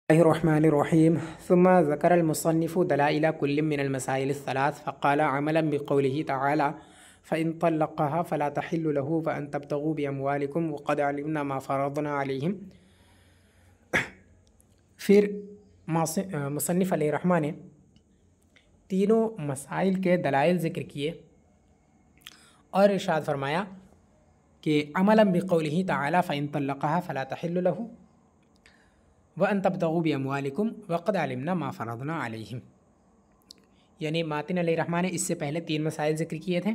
रहमानिर्रहीम सुम्मा ज़करल मुसन्निफ़ु दलाइला कुल्लिम मिनल मसाइल सलास फ़क़ाला अमलन बिक़ौलिही तआला फ़इन तल्लक़हा फ़ला तहिल्लु लहू व अन तब्तगू बिअमवालिकुम व क़द अलिमना मा फ़रदना अलैहिम। फिर मुसन्निफ़ अलैहिर्रहमा ने तीनों मसाइल के दलाइल ज़िक्र किए और इरशाद फरमाया कि अमलन बिक़ौलिही तआला फ़इन तल्लक़हा फ़ला तहिल्लु लहू व अन तब्तगू बिअमवालिकुम व क़द अलिमना मा फ़रदना अलैहिम। यानी मातिन अलैहिर्रहमा ने इससे पहले तीन मसाइल ज़िक्र किए थे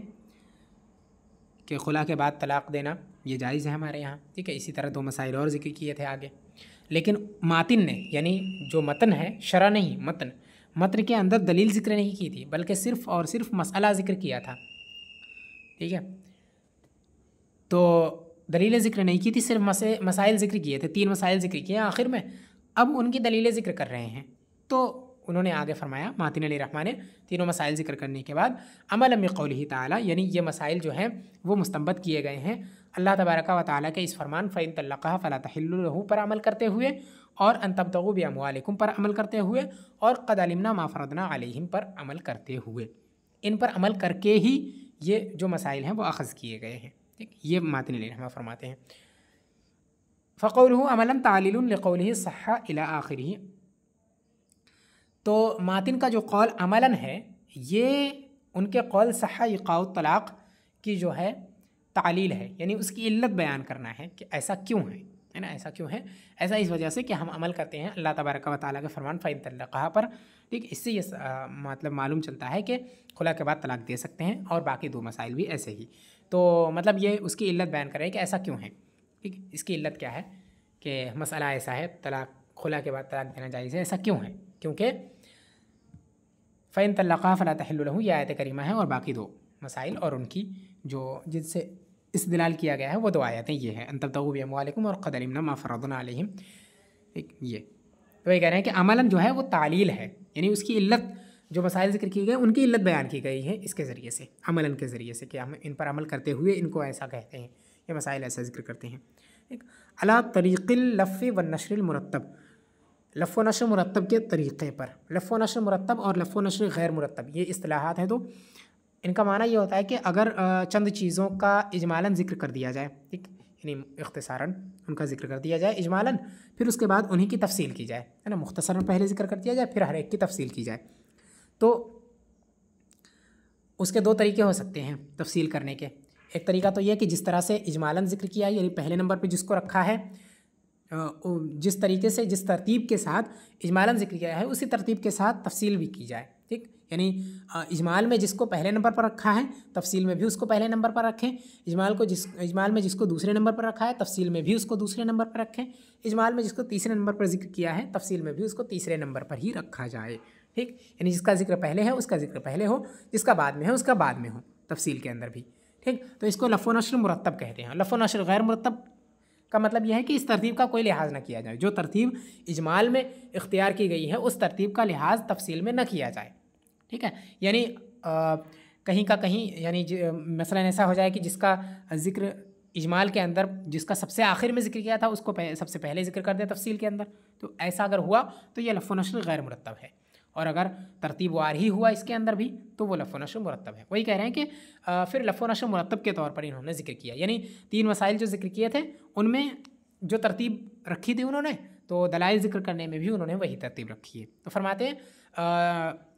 कि खुला के बाद तलाक़ देना ये जायज़ है हमारे यहाँ, ठीक है। इसी तरह दो मसाइल और ज़िक्र किए थे आगे, लेकिन मातिन ने यानी जो मतन है, शरा नहीं मतन के अंदर दलील ज़िक्र नहीं की थी, बल्कि सिर्फ़ और सिर्फ मसला ज़िक्र किया था, ठीक है। तो दलीलें ज़िक्र नहीं की थी, सिर्फ मसाइल ज़िक्र किए थे, तीन मसाइल ज़िक्र किए आखिर में। अब उनकी दलीलें ज़िक्र कर रहे हैं, तो उन्होंने आगे फरमाया मातिन अलैहिर्रहमान ने तीनों मसाइल ज़िक्र करने के बाद अमलन बिक़ौलिही ताला, यानी ये मसाइल जो हैं वो मुस्तंबत किए गए हैं अल्लाह तबारका व तआला के इस फरमान फ़इन तल्लक़हा फ़ला तहिल्लु लहू पर अमल करते हुए, और अन तब्तगू बिअमवालिकुम पर अमल करते हुए, और क़द अलिमना मा फ़रदना अलैहिम पर अमल करते हुए। इन पर अमल करके ही ये जो मसाइल हैं वो अख़ज़ किए गए हैं, ठीक। ये मातिन अलैहिर्रहमान फरमाते हैं फ़क़ौलुहु अमलन तालिलुन लिक़ौलिही सह्हा इला आखिरिही। तो मातिन का जो कौल अमलन है, ये उनके कौल सह्हा इक़ाउ तलाक़ की जो है तालील है, यानी उसकी इल्लत बयान करना है कि ऐसा क्यों है ना, ऐसा क्यों है। ऐसा इस वजह से कि हम अमल करते हैं अल्लाह तबारक व तआला के फरमान फ़इन तल्लक़हा पर, ठीक। इससे ये मतलब मालूम चलता है कि खुला के बाद तलाक़ दे सकते हैं, और बाकी दो मसाइल भी ऐसे ही। तो मतलब ये उसकी इल्लत बयान कर रहे हैं कि ऐसा क्यों है, ठीक। इसकी इल्लत क्या है कि मसला ऐसा है, तलाक़ खुला के बाद तलाक़ देना जायज़ है, ऐसा क्यों है, क्योंकि फ़इन तल्लक़हा फ़ला तहिल्लु लहू ये आयत करीमा है, और बाकी दो मसाइल और उनकी जो जिनसे इस्तिदलाल किया गया है वो दो आयतें ये हैं, अन तब्तगू बिअमवालिकुम और क़द अलिमना मा फ़रदना अलैहिम, ठीक। ये तो ये कह रहे हैं कि अमलन जो है वो तालील है, यानी उसकी इल्लत जो मसाइल ज़िक्र की गए उनकी इल्लत बयान की गई है इसके ज़रिए से, अमलन के ज़रिए से, कि हम इन पर अमल करते हुए इनको ऐसा कहते हैं, ये मसाइल ऐसा ज़िक्र करते हैं, ठीक। अला तरीक़िल लफ़्फ़ि व नश्रिल मुरत्तब, लफ़्फ़ व नश्र मुरत्तब के तरीक़े पर। लफ़्फ़ व नश्र मुरत्तब और लफ़्फ़ व नश्र गैर मुरत्तब ये इस्तिलाहात हैं। तो इनका माना ये होता है कि अगर चंद चीज़ों का इजमालन ज़िक्र कर दिया जाए, ठीक, यानी इख्तिसारन उनका ज़िक्र कर दिया जाए इजमालन, फिर उसके बाद उन्हीं की तफसील की जाए, है ना। मुख्तसरन पहले ज़िक्र कर दिया जाए, फिर हर एक की तफसील की जाए। तो उसके दो तरीके हो सकते हैं तफसील करने के। एक तरीका तो यह कि जिस तरह से इजमालन ज़िक्र किया है, यानी पहले नंबर पर जिसको रखा है, जिस तरीके से जिस तरतीब के साथ इजमालन ज़िक्र किया है उसी तरतीब के साथ तफसील भी की जाए, ठीक। यानी इजमाल में जिसको पहले नंबर पर रखा है तफसील में भी उसको पहले नंबर पर रखें, इजमाल में जिसको दूसरे नंबर पर रखा है तफसील में भी उसको दूसरे नंबर पर रखें, इजमाल में जिसको तीसरे नंबर पर जिक्र किया है तफसील में भी उसको तीसरे नंबर पर ही रखा जाए, ठीक। यानी जिसका जिक्र पहले है उसका जिक्र पहले हो, जिसका बाद में है उसका बाद में हो, तफसील के अंदर भी, ठीक। तो इसको लफ़्फ़ व नश्र मुरत्तब कहते हैं। लफ़्फ़ व नश्र गैर मुरत्तब का मतलब यह है कि इस तरतीब का कोई लिहाज ना किया जाए, जो तरतीब इजमाल में इख्तियार की गई है उस तरतीब का लिहाज तफसील में न किया जाए, ठीक है। यानी कहीं का कहीं, यानी मसलन ऐसा हो जाए कि जिसका ज़िक्र इजमाल के अंदर जिसका सबसे आखिर में ज़िक्र किया था उसको सबसे पहले ज़िक्र कर दें तफसील के अंदर, तो ऐसा अगर हुआ तो यह लफ़्फ़ व नश्र गैर मुरत्तब है। और अगर तरतीब वार ही हुआ इसके अंदर भी तो वो लफ़्फ़ व नश्र मुरत्तब है। वही कह रहे हैं कि फिर लफ़्फ़ व नश्र मुरत्तब के तौर पर इन्होंने ज़िक्र किया, यानी तीन मसाइल जो ज़िक्र किए थे उनमें जो तरतीब रखी थी उन्होंने, तो दलाइल ज़िक्र करने में भी उन्होंने वही तरतीब रखी है। तो फरमाते हैं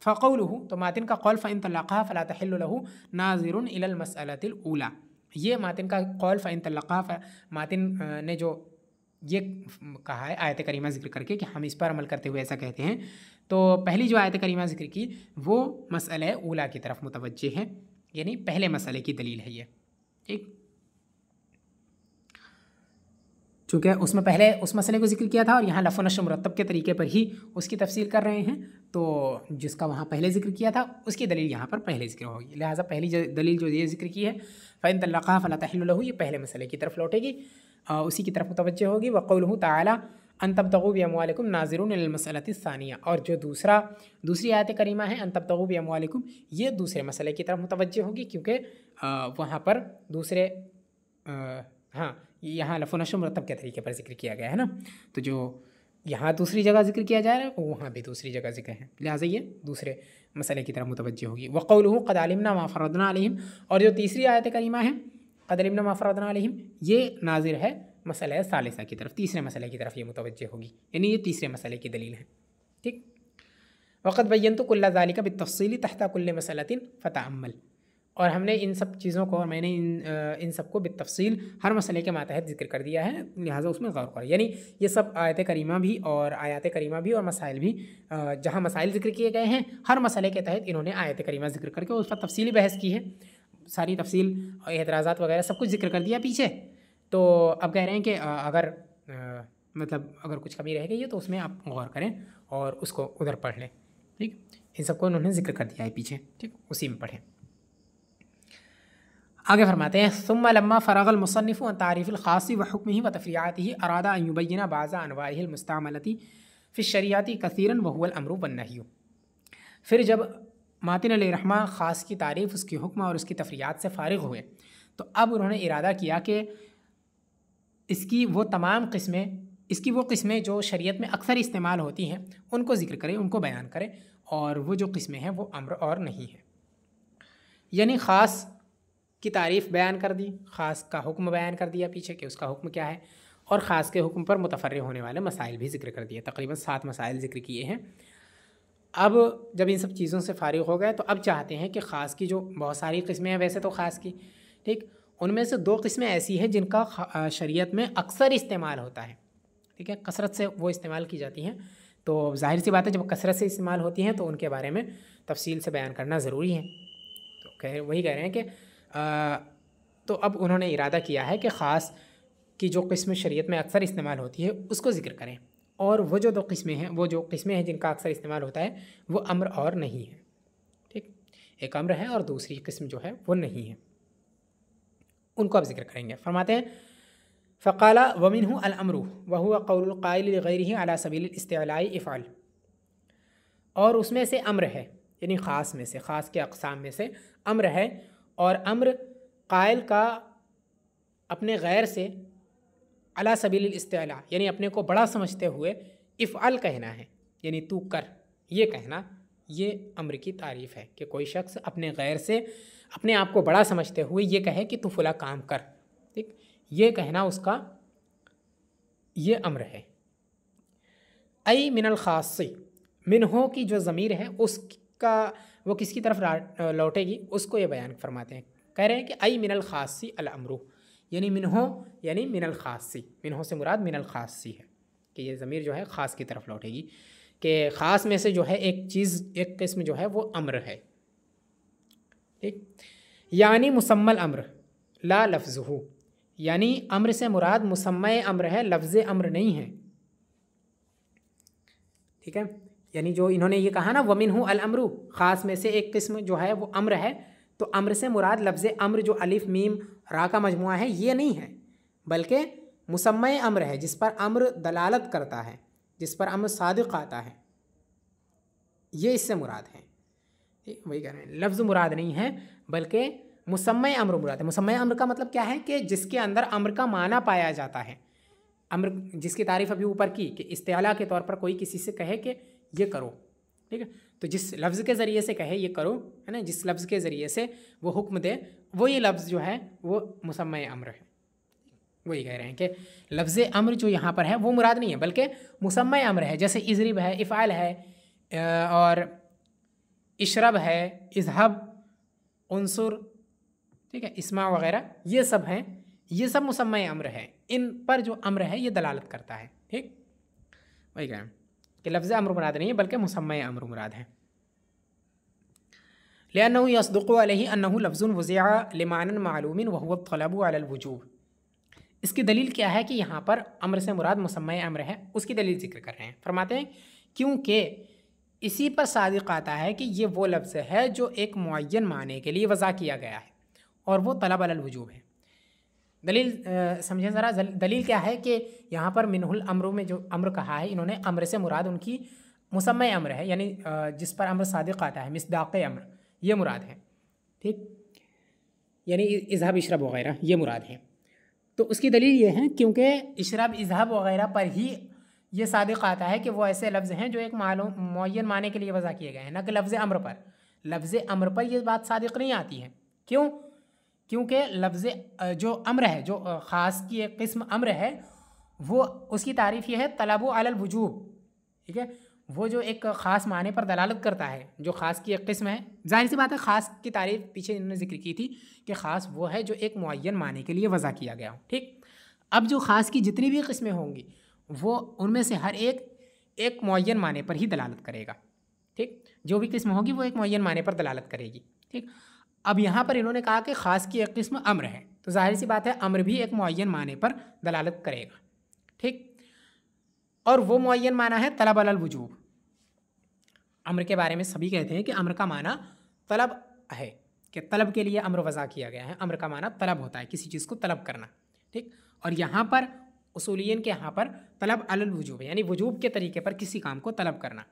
फ़क़ौलुहु, तो मातिन का कौल फ़इन तल्लक़हा फ़ला तहिल्लु लहू नाज़िरुन इलल मसअलतिल ऊला, ये मातिन का कौल फ़इन तल्लक़हा, मातिन ने जो ये कहा है आयत करीमा ज़िक्र करके कि हम इस पर अमल करते हुए ऐसा कहते हैं, तो पहली जो आयत करीमा ज़िक्र की वो मसअला ऊला की तरफ मुतवज्जे है, यानी पहले मसले की दलील है ये, ठीक। चूँकि उसमें पहले उस मसले को ज़िक्र किया था और यहाँ लफ़्फ़ व नश्र मुरत्तब के तरीके पर ही उसकी तफसील कर रहे हैं, तो जिसका वहाँ पहले ज़िक्र किया था उसकी दलील यहाँ पर पहले ज़िक्र होगी। लिहाजा पहली दलील जो ये ज़िक्र की है फ़इन तल्लक़हा फ़ला तहिल्लु लहू, ये पहले मसले की तरफ लौटेगी, उसी की तरफ मुतवज्जे होगी। व क़ौलुहु तआला अन तब्तगू बिअमवालिकुम नाज़िरुन इलल मसअलति सानिया, और जो दूसरी आयत करीमा है अन तब्तगू बिअमवालिकुम, ये दूसरे मसले की तरफ मुतवज्जे होगी, क्योंकि वहाँ पर दूसरे हाँ यहाँ लफ़्फ़ व नश्र मुरत्तब के तरीके पर ज़िक्र किया गया है ना। तो जो यहाँ दूसरी जगह जिक्र किया जा रहा है, वहाँ भी दूसरी जगह जिक्र है, लिहाजा ये दूसरे मसले की तरफ मुतवज्जह होगी। वक़ौलुहु क़द अलिमना मा फ़रदना अलैहिम, और जो तीसरी आयत करीमा है क़द अलिमना मा फ़रदना अलैहिम, ये नाज़िर है मसला सालिसा की तरफ, तीसरे मसले की तरफ ये मुतवज्जह होगी, यानी ये तीसरे मसले की दलील है। ठीक। वक़द बय्यन्तु कुल्ला ज़ालिका बित्तफ़सीली तहता कुल्लि मसलतिन फ़तअम्मल, और हमने इन सब चीज़ों को, और मैंने इन सब को बित्तफ़सील हर मसले के मातहत जिक्र कर दिया है, लिहाजा उसमें गौर करें। यानी ये सब आयत करीमा भी और आयत करीमा भी और मसाइल भी, जहाँ मसाइल जिक्र किए गए हैं हर मसले के तहत इन्होंने आयत करीमा जिक्र करके उस पर तफसीली बहस की है, सारी तफसील और एतराज़ात वगैरह सब कुछ जिक्र कर दिया पीछे। तो अब कह रहे हैं कि अगर मतलब अगर कुछ कमी रह गई है तो उसमें आप गौर करें और उसको उधर पढ़ लें। ठीक, इन सबको उन्होंने जिक्र कर दिया है पीछे। ठीक, उसी में पढ़ें। आगे फरमाते हैं सुम्मा लम्मा फ़रग़ल मुसन्निफ़ु अन तारीफ़िल ख़ासी व हुक्मिही व तफ़रीआतिही अरादा अन युबय्यिना बाज़ा अनवाइहिल मुस्तअमलती फ़ी शरीअती कसीरन व हुवल अम्रु वन नह्यु। फिर जब मातिन अलैहिर्रहमा ख़ास की तारीफ़, उसकी हुक्म और उसकी तफ़रीआत से फ़ारिग़ हुए तो अब उन्होंने इरादा किया कि इसकी वो तमाम किस्में, इसकी वो किस्में जो शरीयत में अक्सर इस्तेमाल होती हैं उनको ज़िक्र करें, उनको बयान करें, और वो जो किस्में हैं वो अम्र और नहीं है। यानी ख़ास की तारीफ़ बयान कर दी, ख़ास का हुक्म बयान कर दिया पीछे कि उसका हुक्म क्या है, और ख़ास के हुक्म पर मुतफ़र्रिक़ होने वाले मसाइल भी ज़िक्र कर दिए। तकरीबन 7 मसाइल ज़िक्र किए हैं। अब जब इन सब चीज़ों से फ़ारिग़ हो गए तो अब चाहते हैं कि ख़ास की जो बहुत सारी किस्में हैं वैसे तो ख़ास की, ठीक, उनमें से 2 किस्में ऐसी हैं जिनका शरीयत में अक्सर इस्तेमाल होता है। ठीक है, कसरत से वो इस्तेमाल की जाती हैं, तो ज़ाहिर सी बात है जब कसरत से इस्तेमाल होती हैं तो उनके बारे में तफसील से बयान करना ज़रूरी है। तो वही कह रहे हैं कि तो अब उन्होंने इरादा किया है कि ख़ास की जो किस्म शरीयत में अक्सर इस्तेमाल होती है उसको ज़िक्र करें, और वो जो 2 किस्में हैं, वो जो किस्में हैं जिनका अक्सर इस्तेमाल होता है वो अम्र और नहीं है। ठीक, एक अम्र है और दूसरी किस्म जो है वो नहीं है, उनको अब जिक्र करेंगे। फरमाते हैं फ़क़ाला वमिन्हु अल अम्रु व हुवा क़ौलुल क़ाइल लिग़ैरिही अला सबीलिल इस्तिअलाई इफ़अल, और उसमें से अम्र है, यानी ख़ास में से, ख़ास के अक़साम में से अम्र है, और अम्र क़ाइल का अपने गैर से अला सबीलिल इस्तिअला यानी अपने को बड़ा समझते हुए इफ़अल कहना है, यानी तू कर, ये कहना, ये अम्र की तारीफ़ है कि कोई शख्स अपने गैर से अपने आप को बड़ा समझते हुए ये कहे कि तू फला काम कर। ठीक, ये कहना उसका ये अम्र है। आई मिनल ख़ासी, मिन्हो की जो ज़मीर है उसका वो किसकी तरफ लौटेगी उसको ये बयान फरमाते हैं। कह रहे हैं कि आई मिनल ख़ासी अल अम्रु, यानी मिन्हो यानी मिनल ख़ासी, मिन्हो से मुराद मिनल ख़ासी है कि ये ज़मीर जो है ख़ास की तरफ लौटेगी, कि ख़ास में से जो है एक चीज़, एक किस्म जो है वो अम्र है। ठीक, यानी मुसम्मल अम्र ला लफ्ज़ुहु, यानी अम्र से मुराद मुसम्मे अम्र है, लफ्ज़ अम्र नहीं है। ठीक है, यानी जो इन्होंने ये कहा ना वमिन्हु अल अम्रु, ख़ास में से एक किस्म जो है वो अम्र है, तो अम्र से मुराद लफ्ज़ अम्र जो अलिफ मीम रा का मजमुआ है ये नहीं है, बल्कि मुसम्मे अम्र है जिस पर अम्र दलालत करता है, जिस पर अम्र सादिक़ आता है, ये इससे मुराद है। वही कह रहे हैं, लफ्ज़ मुराद नहीं है बल्कि मुसम्मे अम्र मुराद है। मुसम्मे अम्र का मतलब क्या है कि जिसके अंदर अम्र का माना पाया जाता है। अम्र जिसकी तारीफ़ अभी ऊपर की कि इस्तिअला के तौर पर कोई किसी से कहे कि ये करो, ठीक है, तो जिस लफ्ज़ के ज़रिए से कहे ये करो, है ना, जिस लफ्ज़ के ज़रिए से वो हुक्म दे, वो ये लफ्ज़ जो है वो मुसम्मे अम्र है। वही कह रहे हैं कि लफ्ज़ अम्र जो यहाँ पर है वो मुराद नहीं है बल्कि मुसम्मे अम्र है, जैसे इज़रिब है, इफ़ाल है, और इशरब है, इज़हब, उनसुर, ठीक है, इस्मा वगैरह, ये सब हैं, ये सब मुसम्मे अम्र है, इन पर जो अम्र है ये दलालत करता है। ठीक, वही कह रहे हैं कि लफ्ज़ अम्र मुराद नहीं है बल्कि मुसम्मे अम्र मुराद है। लिअन्नहु यसदुक़ु अलैहि अन्नहु लफ्ज़ुन वुज़िअ लिमानन मालूमिन व हुवा तलबु अलल वुजूब। इसकी दलील क्या है कि यहाँ पर अम्र से मुराद मुसम्मे अम्र है, उसकी दलील जिक्र कर रहे हैं। फरमाते हैं क्योंकि इसी पर सादिक़ आता है कि ये वो लफ्ज़ है जो एक मुअय्यन माने के लिए वज़ा किया गया है और वो तलब अलल वुजूब है। दलील समझें ज़रा, दलील क्या है कि यहाँ पर मिनहुल अम्रों में जो अम्र कहा है इन्होंने, अम्र से मुराद उनकी मुसम्मे अम्र है, यानी जिस पर अम्र सादिक़ आता है, मिस्दाक़ अम्र, ये मुराद है। ठीक, यानी इज़हाब इशरब वगैरह ये मुराद है। तो उसकी दलील ये है क्योंकि इशरब इज़हाब वगैरह पर ही ये सादिक आता है कि वो ऐसे लफ्ज़ हैं जो एक मालूम मुअय्यन माने के लिए वज़ा किए गए हैं, न कि लफ्ज़ अम्र पर। लफ्ज़ अम्र पर ये बात सादिक नहीं आती है। क्यों? क्योंकि लफ्ज़ जो अम्र है, जो ख़ास की एक किस्म अम्र है, वो उसकी तारीफ़ ये है तलबु अलल वुजूब। ठीक है, वो जो एक ख़ास माने पर दलालत करता है, जो ख़ास की एक किस्म है। ज़ाहिर सी बात है, ख़ास की तारीफ़ पीछे इन्होंने ज़िक्र की थी कि ख़ास वो है जो एक मुअय्यन माने के लिए वज़ा किया गया हो। ठीक, अब जो ख़ास की जितनी भी किस्में होंगी वो उनमें से हर एक मुअय्यन माने पर ही दलालत करेगा। ठीक, जो भी किस्म होगी वो एक मुअय्यन माने पर दलालत करेगी। ठीक, अब यहाँ पर इन्होंने कहा कि ख़ास की एक किस्म अम्र है, तो ज़ाहिर सी बात है अम्र भी एक मुअय्यन माने पर दलालत करेगा। ठीक, और वो मुअय्यन माना है तलब अलल वुजूब। अम्र के बारे में सभी कहते हैं कि अम्र का माना तलब है, कि तलब के लिए अम्र वज़ा किया गया है। अम्र का माना तलब होता है, किसी चीज़ को तलब करना। ठीक, और यहाँ पर उसूलियन के यहाँ पर तलब अलल वुजूब है, यानी वुजूब के तरीके पर किसी काम को तलब करना।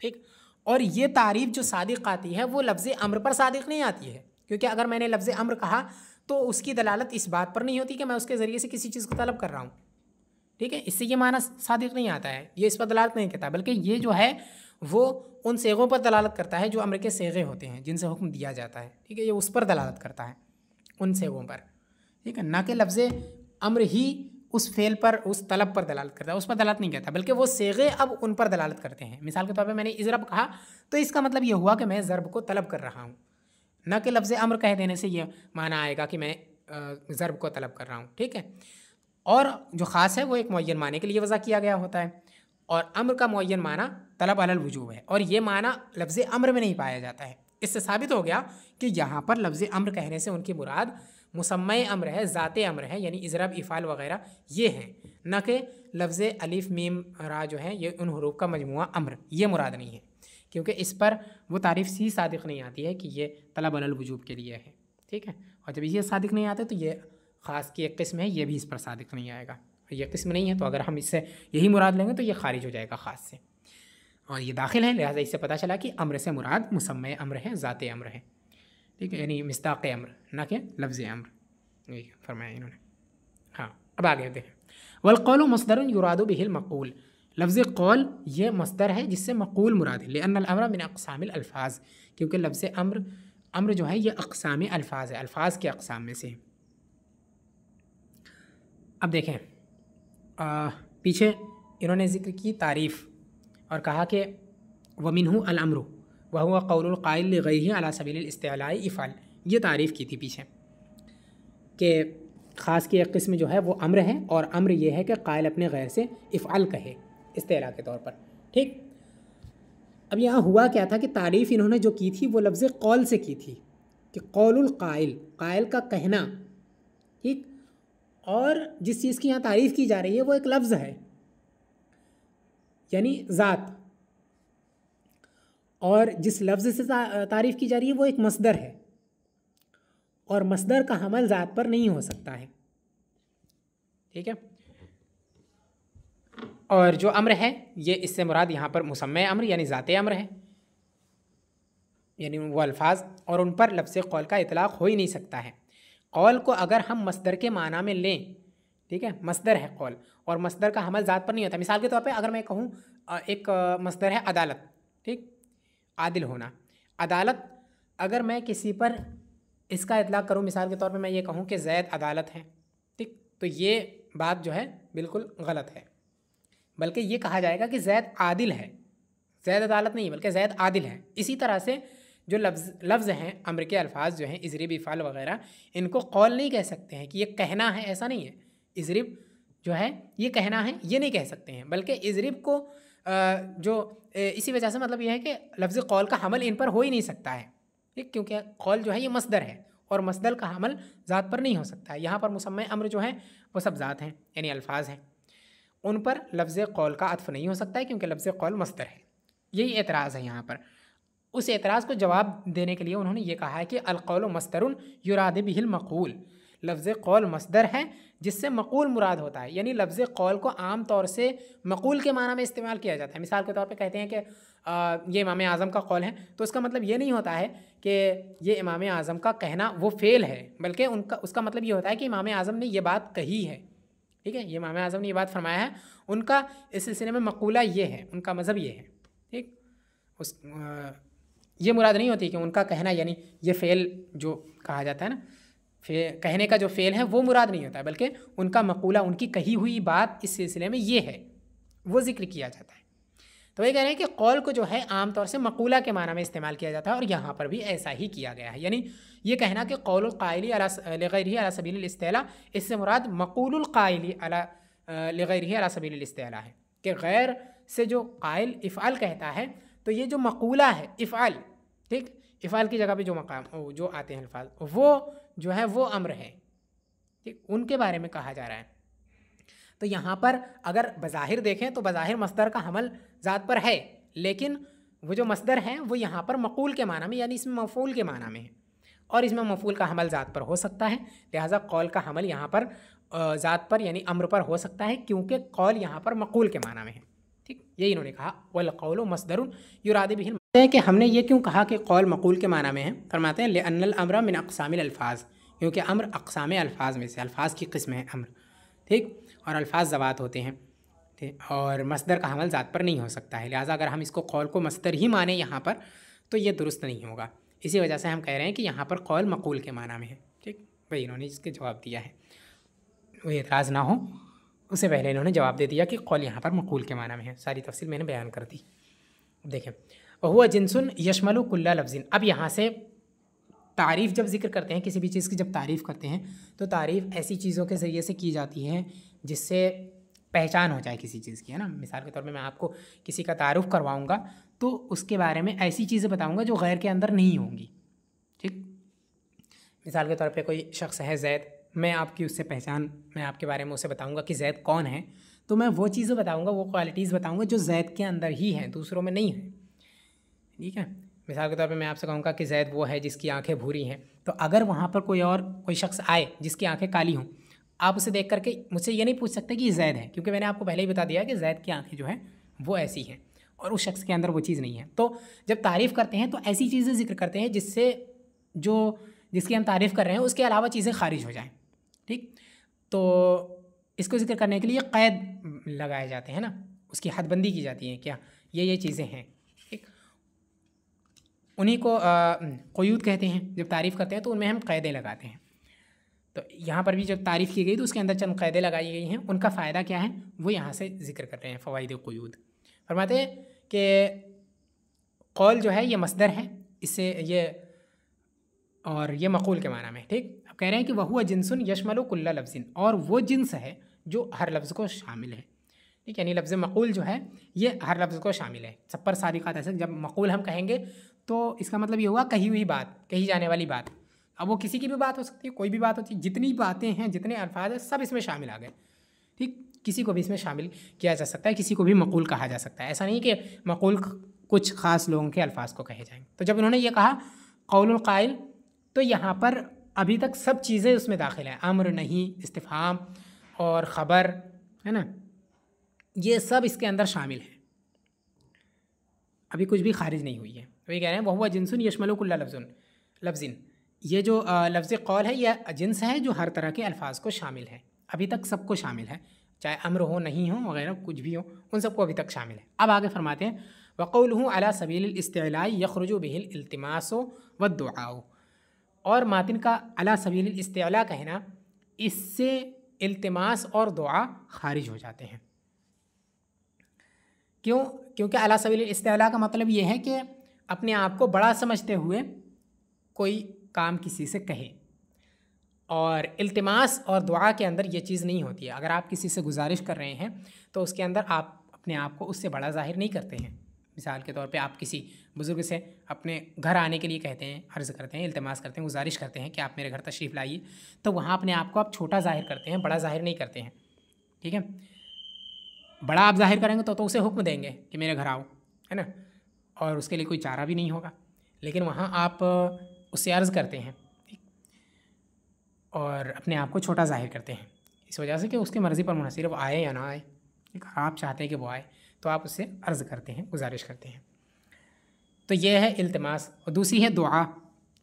ठीक, और ये तारीफ़ जो सादिक आती है वो लफ्ज़ अम्र पर सादिक नहीं आती है, क्योंकि अगर मैंने लफ्ज़ अम्र कहा तो उसकी दलालत इस बात पर नहीं होती कि मैं उसके ज़रिए से किसी चीज़ को तलब कर रहा हूँ। ठीक है, इससे ये माना सादिक नहीं आता है, ये इस पर दलालत नहीं करता, बल्कि ये जो है वो उन सेगों पर दलालत करता है जो अम्र के सेगे होते हैं, जिनसे हुक्म दिया जाता है। ठीक है, ये उस पर दलालत करता है, उन सेगों पर। ठीक है, ना कि लफ्ज़ अम्र ही उस फ़ेल पर, उस तलब पर दलालत करता है, उस पर दलालत नहीं करता, बल्कि वो सेगे अब उन पर दलालत करते हैं। मिसाल के तौर पे मैंने इज़रब कहा तो इसका मतलब ये हुआ कि मैं ज़रब को तलब कर रहा हूँ, न कि लफ्ज़ अम्र कह देने से ये माना आएगा कि मैं ज़रब को तलब कर रहा हूँ। ठीक है, और जो ख़ास है वो एक मुअय्यन माने के लिए वज़ा किया गया होता है, और अम्र का मुअय्यन माना तलब अलल वुजूब है, और ये माना लफ्ज़ अम्र में नहीं पाया जाता है। इससे साबित हो गया कि यहाँ पर लफ्ज़ अम्र कहने से उनकी मुराद मुसम्मे अम्र है, ज़ाते अम्र है, यानी इज़रब, इफ़ाल वग़ैरह ये हैं, न कि लफ्ज़ अलिफ मीम रा जो है ये उन हुरूफ का मजमुआ अम्र, ये मुराद नहीं है, क्योंकि इस पर वो तारीफ़ सी सादिक नहीं आती है कि ये तलब अलल वुजूब के लिए है। ठीक है, और जब ये सादिक नहीं आते तो ये ख़ास की एक किस्म है, ये भी इस पर सादिक नहीं आएगा। ये किस्म नहीं है तो अगर हम इससे यही मुराद लेंगे तो ये खारिज हो जाएगा ख़ास से, और ये दाखिल है, लिहाजा इससे पता चला कि अम्र से मुराद मुसम्मे अम्र है, ज़ाते अम्र है। ठीक है, यानी मिस्दाक़ अम्र, ना कि लफ्ज़ अम्र, ये फरमाया इन्होंने। हाँ, अब आगे देखें, वल क़ौलु मस्दरुन युरादु बिहिल मक़ूल। लफ्ज़ क़ौल ये मस्दर है जिससे मक़ूल मुराद है। लिअन्नल अम्र मिन अक़सामिल अल्फ़ाज़, क्योंकि लफ्ज़ अम्र जो है ये अक़साम अल्फ़ाज़ है, अल्फ़ाज़ के अक़साम में से। अब देखें, पीछे इन्होंने ज़िक्र की तारीफ़ और कहा कि वमिन्हु अल अम्रु व हुवा क़ौलुल क़ाइल लिग़ैरिही अला सबीलिल इस्तिअलाई इफ़अल। ये तारीफ़ की थी पीछे कि ख़ास की एक किस्म जो है वो अम्र है, और अम्र ये है कि क़ाइल अपने गैर से इफ़अल कहे इस्तिअला के तौर पर। ठीक, अब यहाँ हुआ क्या था कि तारीफ़ इन्होंने जो की थी वो लफ्ज़ क़ौल से की थी, कि क़ौलुल क़ाइल, क़ाइल का कहना। ठीक, और जिस चीज़ की यहाँ तारीफ़ की जा रही है वो एक लफ्ज़ है, यानी ज़ात, और जिस लफ्ज़ से तारीफ़ की जा रही है वो एक मस्दर है, और मस्दर का हमल ज़ात पर नहीं हो सकता है। ठीक है, और जो अम्र है ये इससे मुराद यहाँ पर मुसम्मे अम्र यानी ज़ाते अम्र है, यानी वो अल्फाज, और उन पर लफ्ज़ क़ौल का इतलाक़ हो ही नहीं सकता है। क़ौल को अगर हम मस्दर के माना में लें, ठीक है, मस्दर है क़ौल, और मस्दर का हमल ज़ात पर नहीं होता। मिसाल के तौर पे अगर मैं कहूँ एक मस्दर है अदालत, ठीक, आदिल होना। अदालत अगर मैं किसी पर इसका इतलाक़ करूँ, मिसाल के तौर पे मैं ये कहूँ कि ज़ैद अदालत है, ठीक, तो ये बात जो है बिल्कुल गलत है, बल्कि ये कहा जाएगा कि ज़ैद आदिल है, ज़ैद अदालत नहीं बल्कि ज़ैद आदिल है। इसी तरह से जो लफ्ज़ हैं अम्र के अल्फाज जो हैं इज़रिब, इफ़ाल वग़ैरह, इनको क़ौल नहीं कह सकते हैं कि ये कहना है, ऐसा नहीं है। इज़रिब जो है ये कहना है, ये नहीं कह सकते हैं, बल्कि इज़रिब को इसी वजह से मतलब ये है कि लफ्ज़ क़ौल का हमल इन पर हो ही नहीं सकता है, ठीक, क्योंकि क़ौल जो है ये मस्दर है, और मस्दर का हमल ज़ात पर नहीं हो सकता है। यहाँ पर मुसम्मे अम्र जो है वो सब ज़ात हैं, यानी अल्फाज हैं, उन पर लफ्ज़ क़ौल का अत्फ़ नहीं हो सकता है, क्योंकि लफ्ज़ क़ौल मस्दर है। यही एतराज़ है यहाँ पर। उस एतराज़ को जवाब देने के लिए उन्होंने ये कहा है कि अलक़ौलु मस्दरुन युराद बिहिल मक़ूल। लफ्ज़ क़ौल मस्दर है जिससे मक़ूल मुराद होता है, यानी लफ्ज़ क़ौल को आम तौर से मक़ूल के माना में इस्तेमाल किया जाता है। मिसाल के तौर पे कहते हैं कि ये इमाम आज़म का क़ौल है, तो उसका मतलब ये नहीं होता है कि ये इमाम आज़म का कहना वो फ़ेल है, बल्कि उसका मतलब ये होता है कि इमाम आज़म ने ये बात कही है, ठीक है, ये इमाम आज़म ने ये बात फरमाया है। उनका इस सिलसिले में मक़ूला ये है, उनका मज़हब ये है। ठीक, उस ये मुराद नहीं होती कि उनका कहना यानी ये फ़ेल जो कहा जाता है ना, कहने का जो फ़ेल है वो मुराद नहीं होता है, बल्कि उनका मक़ूला, उनकी कही हुई बात इस सिलसिले में ये है, वो ज़िक्र किया जाता है। तो ये कह रहे हैं कि कौल को जो है आमतौर से मक़ूला के माना में इस्तेमाल किया जाता है, और यहाँ पर भी ऐसा ही किया गया है। यानी ये कहना कि कौलुल क़ाइली अला लिग़ैरिही अला सबीलिल इस्तिला, इससे मुराद मक़ूलुल क़ाइली अला लिग़ैरिही अला सबीलिल इस्तिला है, कि गैर से जो क़ाइल इफ़आल कहता है, तो ये जो मक़ूला है इफ़आल, ठीक, इफ़आल की जगह पे जो मकाम जो आते हैं अल्फाज, वो जो है वो अम्र है, ठीक, उनके बारे में कहा जा रहा है। तो यहाँ पर अगर बज़ाहिर देखें तो बज़ाहिर मस्दर का हमल ज़ात पर है, लेकिन वो जो मस्दर है वो यहाँ पर मक़ूल के माना में, यानी इसमें मफ़ूल के माना में है, और इसमें मफ़ूल का हमल ज़ात पर हो सकता है। लिहाजा कौल का हमल यहाँ पर ज़ात पर यानी अम्र पर हो सकता है, क्योंकि कौल यहाँ पर मक़ूल के माना में है। ठीक, यही इन्होंने कहा वल क़ौलु मस्दरुन युरादु बिहिल, कि हमने ये क्यों कहा कि कौल मक़ूल के माना में है। फरमाते हैं लिअन्नल अम्र मिन अक़सामिल अल्फ़ाज़, क्योंकि अम्र अक़साम अल्फ़ाज़ में से, अल्फ़ाज़ की किस्म है अम्र, ठीक, और अल्फ़ाज़ ज़वात होते हैं, ठीक, और मस्दर का हमल ज़ात पर नहीं हो सकता है। लिहाजा अगर हम इसको कौल को मस्दर ही माने यहाँ पर तो ये दुरुस्त नहीं होगा। इसी वजह से हम कह रहे हैं कि यहाँ पर कौल मक़ूल के माना में है। ठीक, वही इन्होंने इसके जवाब दिया है, वही एतराज़ ना हो उससे पहले इन्होंने जवाब दे दिया कि कौल यहाँ पर मक़ूल के माना में है। सारी तफसील मैंने बयान कर दी। देखें, वहुवा जिन्सुन यशमलु कुल्ला लफ्ज़िन। अब यहाँ से तारीफ़ जब जिक्र करते हैं, किसी भी चीज़ की जब तारीफ़ करते हैं तो तारीफ़ ऐसी चीज़ों के ज़रिए से की जाती है जिससे पहचान हो जाए किसी चीज़ की, है ना। मिसाल के तौर पे मैं आपको किसी का तारुफ़ करवाऊँगा तो उसके बारे में ऐसी चीज़ें बताऊँगा जो गैर के अंदर नहीं होंगी। ठीक, मिसाल के तौर पे कोई शख्स है ज़ैद, मैं आपकी उससे पहचान, मैं आपके बारे में उसे बताऊँगा कि ज़ैद कौन है, तो मैं वो चीज़ें बताऊँगा, वो क्वालिटीज़ बताऊँगा जो ज़ैद के अंदर ही हैं, दूसरों में नहीं है। ठीक है, मिसाल के तौर पे मैं आपसे कहूँगा कि ज़ैद वो है जिसकी आंखें भूरी हैं, तो अगर वहाँ पर कोई शख्स आए जिसकी आंखें काली हों, आप उसे देख करके मुझसे ये नहीं पूछ सकते कि ये ज़ैद है, क्योंकि मैंने आपको पहले ही बता दिया कि ज़ैद की आंखें जो हैं वो ऐसी हैं और उस शख्स के अंदर वो चीज़ नहीं है। तो जब तारीफ़ करते हैं तो ऐसी चीज़ें ज़िक्र करते हैं जिससे जिसकी हम तारीफ़ कर रहे हैं उसके अलावा चीज़ें खारिज हो जाएँ। ठीक, तो इसको ज़िक्र करने के लिए क़ैद लगाए जाते हैं ना, उसकी हदबंदी की जाती है, क्या ये चीज़ें हैं। ठीक, उन्हीं को क़ुयूद कहते हैं। जब तारीफ़ करते हैं तो उनमें हम क़ैदें लगाते हैं। तो यहाँ पर भी जब तारीफ़ की गई तो उसके अंदर चंद क़ैदें लगाई गई हैं, उनका फ़ायदा क्या है वो यहाँ से ज़िक्र कर रहे हैं। फ़वाइद क़ुयूद फरमाते हैं कि कौल जो है ये मस्दर है, इससे ये और ये मक़ूल के माना में। ठीक, अब कह रहे हैं कि वहुवा जिन्सुन यशमलु कुल्ला लफ्ज़िन, और वो जिन्स है जो हर लफ्ज़ को शामिल है। ठीक, यानी लफ्ज़ मक़ूल जो है ये हर लफ्ज़ को शामिल है। सब पर साबिक़ात ऐसे, जब मक़ूल हम कहेंगे तो इसका मतलब ये हुआ कही हुई बात, कही जाने वाली बात। अब वो किसी की भी बात हो सकती है, कोई भी बात होती है, जितनी बातें हैं, जितने अल्फाज हैं, सब इसमें शामिल आ गए। ठीक, किसी को भी इसमें शामिल किया जा सकता है, किसी को भी मक़ूल कहा जा सकता है। ऐसा नहीं कि मक़ूल कुछ ख़ास लोगों के अल्फाज को कहे जाएंगे। तो जब उन्होंने ये कहा क़ौलुल क़ाइल, तो यहाँ पर अभी तक सब चीज़ें उसमें दाखिल हैं, अम्र नहीं, इस्तिफ़हाम और ख़बर, है ना, ये सब इसके अंदर शामिल है, अभी कुछ भी खारिज नहीं हुई है। तो ये कह रहे हैं वहुवा जिन्सुन यशमलु कुल्ला लफ्ज़िन, ये जो लफ्ज़ कौल है यह जिन्स है जो हर तरह के अल्फाज को शामिल है, अभी तक सबको शामिल है, चाहे अम्र हो, नहीं हो, वगैरह कुछ भी हो, उन सबको अभी तक शामिल है। अब आगे फरमाते हैं वक़ौलुहु अला सबीलिल इस्तिअलाई यख़रुजु बिहिल इल्तिमासु वद्दुआउ, और मातिन का अला सबीलिल इस्तिअला कहना, इससे इल्तिमास और दुआ खारिज हो जाते हैं। क्यों? क्योंकि अला सबीलिल इस्तिअला का मतलब ये है कि अपने आप को बड़ा समझते हुए कोई काम किसी से कहे, और इल्तिमास और दुआ के अंदर ये चीज़ नहीं होती है। अगर आप किसी से गुजारिश कर रहे हैं तो उसके अंदर आप अपने आप को उससे बड़ा ज़ाहिर नहीं करते हैं। मिसाल के तौर पे आप किसी बुज़ुर्ग से अपने घर आने के लिए कहते हैं, अर्ज़ करते हैं, इल्तिमास करते हैं, गुजारिश करते हैं कि आप मेरे घर तशरीफ़ लाइए, तो वहाँ अपने आप को आप छोटा ज़ाहिर करते हैं, बड़ा ज़ाहिर नहीं करते हैं। ठीक है, बड़ा आप ज़ाहिर करेंगे तो उसे हुक्म देंगे कि मेरे घर आओ, है ना, और उसके लिए कोई चारा भी नहीं होगा। लेकिन वहाँ आप उससे अर्ज़ करते हैं और अपने आप को छोटा ज़ाहिर करते हैं, इस वजह से कि उसकी मर्ज़ी पर मुनहसर है, वो आए या ना आए। ठीक, आप चाहते हैं कि वो आए तो आप उससे अर्ज़ करते हैं, गुजारिश करते हैं। तो ये है इल्तिमास। और दूसरी है दुआ।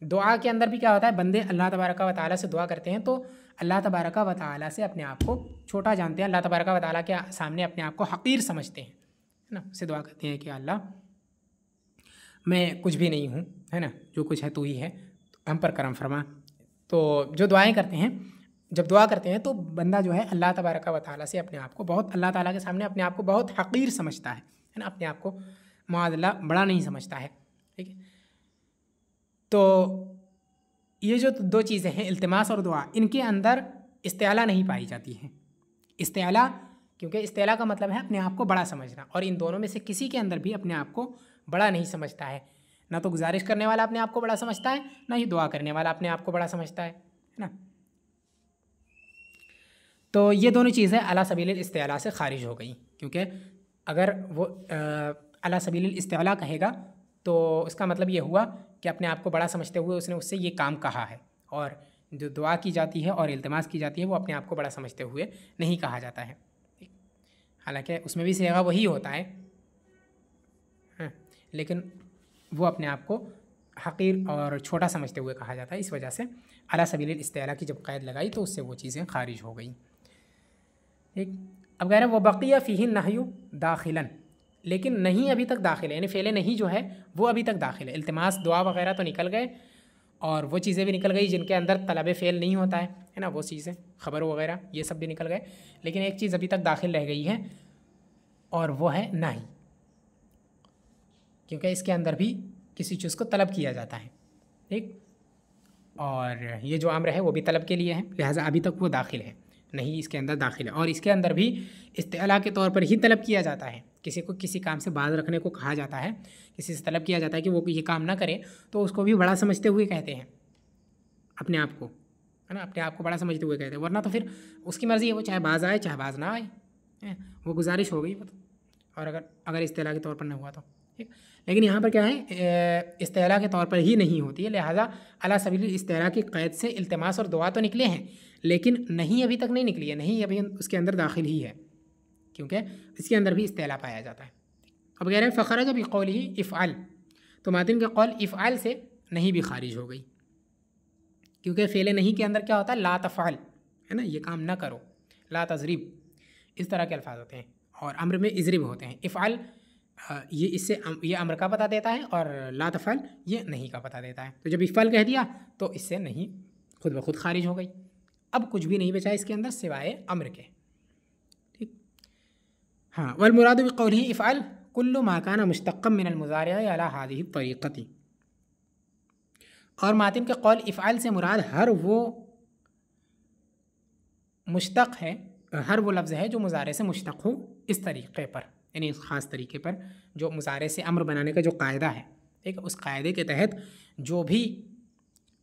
दुआ के अंदर भी क्या होता है, बंदे अल्लाह तबारक व तआला से दुआ करते हैं तो अल्लाह तबारक व तआला से अपने आप को छोटा जानते हैं, अल्लाह तबारक व तआला के सामने अपने आप को हकीर समझते हैं, है ना। उससे दुआ करते हैं कि अल्लाह मैं कुछ भी नहीं हूँ, है ना, जो कुछ है तू ही है, तो हम पर करम फरमा। तो जो दुआएं करते हैं, जब दुआ करते हैं तो बंदा जो है अल्लाह तबारक व तआला से अपने आप को बहुत, अल्लाह ताला के सामने अपने आप को बहुत हकीर समझता है ना, अपने आप को माअल्लाह बड़ा नहीं समझता है, ठीक है। तो ये जो दो चीज़ें हैं, इल्तिमास और दुआ, इनके अंदर इस्तेआला नहीं पाई जाती है। इस्तेआला, क्योंकि इस्तेआला का मतलब है अपने आप को बड़ा समझना, और इन दोनों में से किसी के अंदर भी अपने आप को बड़ा नहीं समझता है। ना तो गुजारिश करने वाला अपने आप को बड़ा समझता है, ना ही दुआ करने वाला अपने आप को बड़ा समझता है ना। तो ये दोनों चीज़ें अला सबील इस्तेआला से खारिज हो गई, क्योंकि अगर वो अला सबील इस्तेआला कहेगा तो उसका मतलब ये हुआ कि अपने आप को बड़ा समझते हुए उसने उससे ये काम कहा है, और जो दुआ की जाती है और इल्तिमास की जाती है वो अपने आप को बड़ा समझते हुए नहीं कहा जाता है। हालांकि उसमें भी सेगा वही होता है, हाँ, लेकिन वो अपने आप को हकीर और छोटा समझते हुए कहा जाता है। इस वजह से अला सबील इस्तेआला की जब क़ैद लगाई तो उससे वो चीज़ें खारिज हो गई, ठीक। अब कह रहे हैं वह बक़िया फ़ीही नहयु दाखिलन, लेकिन नहीं अभी तक दाखिल है, यानी फ़ेले नहीं जो है वो अभी तक दाखिल है। इल्तिमास दुआ वगैरह तो निकल गए, और वो चीज़ें भी निकल गई जिनके अंदर तलब फ़ेल नहीं होता है ना, वो चीज़ें ख़बर वगैरह ये सब भी निकल गए, लेकिन एक चीज़ अभी तक दाखिल रह गई है और वो है नाही, क्योंकि इसके अंदर भी किसी चीज़ को तलब किया जाता है, ठीक। और ये जो अम्र है वो भी तलब के लिए है, लिहाजा अभी तक वो दाखिल है, नहीं इसके अंदर दाखिल है। और इसके अंदर भी इस्तेआला के तौर पर ही तलब किया जाता है, किसी को किसी काम से बाज रखने को कहा जाता है, किसी से तलब किया जाता है कि वो ये काम ना करे, तो उसको भी बड़ा समझते हुए कहते हैं अपने आप को, है ना, अपने आप को बड़ा समझते हुए कहते हैं। वरना तो फिर उसकी मर्ज़ी है, वो चाहे बाज आए चाहे बाज ना आए, वो गुजारिश हो गई वो तो, और अगर इस्तेआला के तौर पर ना हुआ तो, ठीक। लेकिन यहाँ पर क्या है, इस्तेआला के तौर पर ही नहीं होती है, लिहाजा अला सबील इस्तेआला की क़ैद से इल्तिमास और दुआ तो निकले हैं, लेकिन नहीं अभी तक नहीं निकली है, नहीं अभी उसके अंदर दाखिल ही है, क्योंकि इसके अंदर भी इस्तेआला पाया जाता है। अब कह रहे हैं फ़खरज बिक़ौलिही इफ़अल, तो मातिन के कौल इफ़अल से नहीं भी खारिज हो गई, क्योंकि फ़ेले नहीं के अंदर क्या होता है, ला तफ़अल, है ना, ये काम ना करो, ला तज़रिब, इस तरह के अल्फाज होते हैं, और अम्र में इज़रिब होते हैं। इफ़अल ये इससे ये अम्र का पता देता है, और ला तफ़अल ये नहीं का पता देता है। तो जब इफ़अल कह दिया तो इससे नहीं खुद ब खुद खारिज हो गई, अब कुछ भी नहीं बचा इसके अंदर सिवाय अम्र के, ठीक। हाँ, वल मुरादु बिक़ौलिही इफ़अल कुल्लु मा काना मुश्तक़्क़म मिनल मुज़ारिअ अला हाज़िही तरीक़ति, और मातिन के कौल इफ़अल से मुराद हर वो मुश्तक़ है, हर वो लफ्ज़ है जो मुज़ारे से मुश्तक़ हो इस तरीक़े पर, यानी इस ख़ास तरीके पर जो मुज़ारे से अम्र बनाने का जो कायदा है, ठीक, उस कायदे के तहत जो भी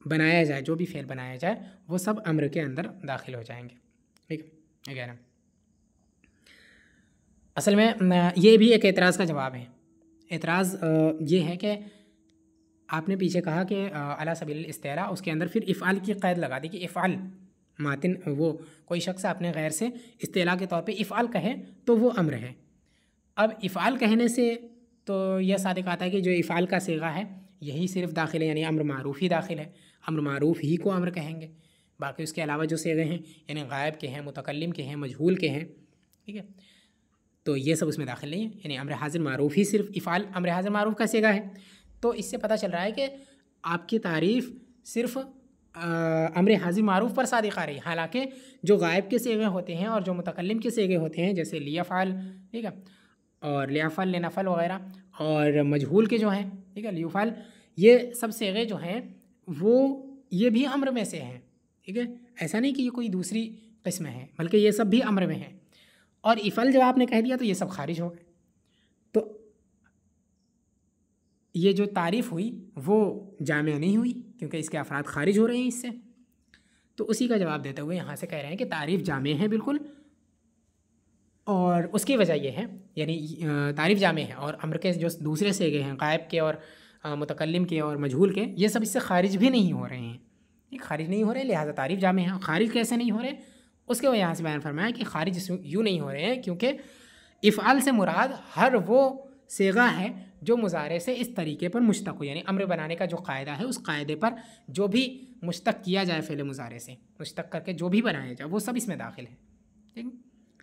बनाया जाए, जो भी फ़ेल बनाया जाए वो सब अम्र के अंदर दाखिल हो जाएंगे, ठीक है। असल में ये भी एक एतराज़ का जवाब है। एतराज़ ये है कि आपने पीछे कहा कि अला सबील इस्तेआला, उसके अंदर फिर इफ़अल की क़ैद लगा दी कि इफ़अल मातिन, वो कोई शख्स अपने गैर से इस्तेआला के तौर पे इफ़अल कहे तो वो अम्र है। अब इफ़अल कहने से तो यह सादिक़ आता है कि जो इफ़अल का सीगा है यही सिर्फ दाखिल है, यानी अम्र मारूफ़ ही दाखिल है, अम्र मारूफ़ ही को अम्र कहेंगे, बाकी उसके अलावा जो सीगे हैं यानी गायब के हैं, मुतकल्लिम के हैं, मजहूल के हैं, ठीक है, तो ये सब उसमें दाखिल नहीं है, यानी अम्र हाज़िर मारूफ़ ही सिर्फ इफ़अल अम्र हाज़िर मारूफ़ का सीगा है। तो इससे पता चल रहा है कि आपकी तारीफ़ सिर्फ अम्र हाज़िर मारूफ़ पर सादिक़ आ रही है, हालांकि जो गायब के सीगे होते हैं और जो मुतकल्लिम के सीगे होते हैं जैसे लियफ़अल, ठीक है, और लियफ़अल, लिनफ़अल वगैरह, और मजहूल के जो हैं, ठीक है, लियुफ़अल, ये सब सीगे जो हैं वो ये भी अम्र में से हैं, ठीक है। ऐसा नहीं कि ये कोई दूसरी किस्म है, बल्कि ये सब भी अम्र में हैं। और इफ़अल जब आपने कह दिया तो ये सब खारिज हो गए। तो ये जो तारीफ़ हुई वो जामिया नहीं हुई, क्योंकि इसके अफराद खारिज हो रहे हैं इससे। तो उसी का जवाब देते हुए यहाँ से कह रहे हैं कि तारीफ़ जामिया है बिल्कुल, और उसकी वजह ये है, यानी तारीफ़ जामिया है और अम्र के जो दूसरे सीगे हैं गायब के और मुतकल्लिम के और मजहूल के, ये सब इससे खारिज भी नहीं हो रहे हैं, ये खारिज नहीं हो रहे, लिहाजा तारीफ़ जामिया है। खारिज कैसे नहीं हो रहे, उसके वो यहाँ से बयान फरमाया कि खारिज यूँ नहीं हो रहे हैं क्योंकि इफ़अल से मुराद हर वो सीगा है जो मुजारे से इस तरीके पर मुश्तक हो, यानी अम्र बनाने का जो कायदा है उस कायदे पर जो भी मुश्तक किया जाए फ़ेल मुजारे से, मुश्तक करके जो भी बनाया जाए वो सब इसमें दाखिल है। ठीक,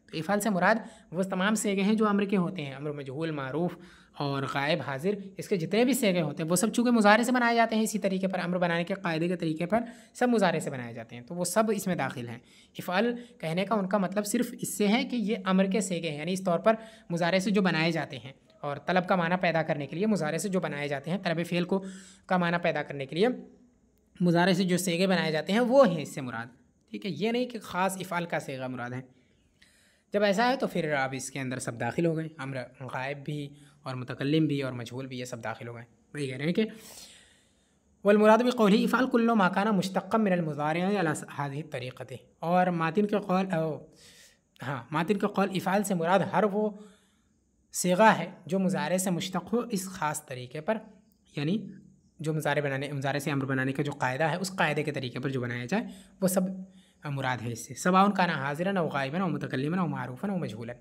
तो इफ़ाल से मुराद वो तमाम सेगे हैं जो अम्र के होते हैं, अम्र मजहूल, मारूफ और गायब, हाजिर, इसके जितने भी सेगे होते हैं वो सब चूँकि मुजारे से बनाए जाते हैं, इसी तरीके पर अम्र बनाने के कायदे के तरीके पर सब मुजारे से बनाए जाते हैं, तो वो सब इसमें दाखिल हैं। इफ़ाल कहने का उनका मतलब सिर्फ इससे है कि ये अम्र के सेगे हैं, यानी इस तौर पर मुजारे से जो बनाए जाते हैं, और तलब का माना पैदा करने के लिए मुजारे से जो बनाए जाते हैं, तलब फ़ेल को का माना पैदा करने के लिए मुजारे से जो सेगे बनाए जाते हैं वो हैं इससे मुराद। ठीक है, ये नहीं कि ख़ास इफ़ाल का सेगा मुराद है। जब ऐसा है तो फिर अब इसके अंदर सब दाखिल हो गए, अम्र गायब भी और मुतकल्लिम भी और मजहूल भी, ये सब दाखिल हो गए। वही कह रहे हैं कि वल मुराद भी कौली इफ़ाल कुल्लो माकाना मुश्तक्कम मिनल मुज़ारि अला हाज़िही तरीक़ति, और मातिन के कौल, हाँ, मातिन के कौल इफ़ाल से मुराद हर वो सेगा है जो मुज़ारे से मुश्तक़ हो इस ख़ास तरीके पर, यानी जो मुज़ारे से अम्र बनाने का जो कायदा है उस कायदे के तरीके पर जो बनाया जाए वो सब मुराद है इससे। सवाउन काना हाज़िरन औ गायबन औ मुतकल्लिमन औ मारूफ़न औ मजहूलन,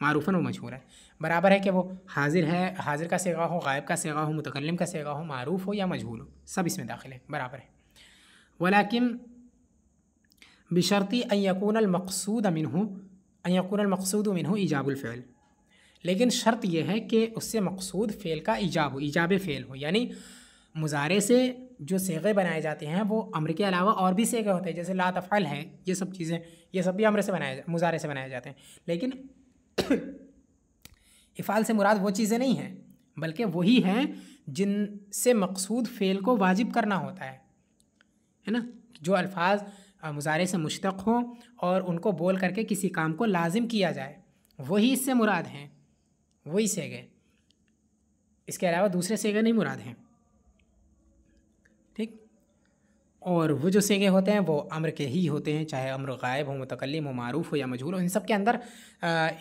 मारूफ़न व मजहूलन, बराबर है कि वो हाजिर है, हाजिर का सेगा हो, गायब का सेगा हो, मुतकल्लिम का सेगा हो, मारूफ़ हो या मजहूल हो, सब इसमें दाखिल है, बराबर है। वलाकिन बिशर्ती अन यकूनल मक़सूद मिन्हु ईजाबुल फ़िअल, लेकिन शर्त यह है कि उससे मक़सूद फ़ेल का ईजाब फ़ेल हो, यानी मुज़ारे से जो सेगे बनाए जाते हैं वो अम्र के अलावा और भी सेगे होते हैं, जैसे ला तफ़अल है, ये सब चीज़ें, ये सब भी अम्र से मुज़ारे से बनाए जाते हैं, लेकिन इफ़ाल से मुराद वो चीज़ें नहीं हैं, बल्कि वही हैं जिनसे मक़सूद फ़ेल को वाजिब करना होता है ना, जो अल्फाज मुज़ारे से मुश्तक़ हों और उनको बोल करके किसी काम को लाजिम किया जाए, वही इससे मुराद हैं, वही सेगे, इसके अलावा दूसरे सेगे नहीं मुराद हैं। ठीक, और वो जो सेगे होते हैं वो अम्र के ही होते हैं, चाहे अम्र गायब हो, मुतकल्लिम हो, मारूफ़ हो या मजहूल हो, इन सब के अंदर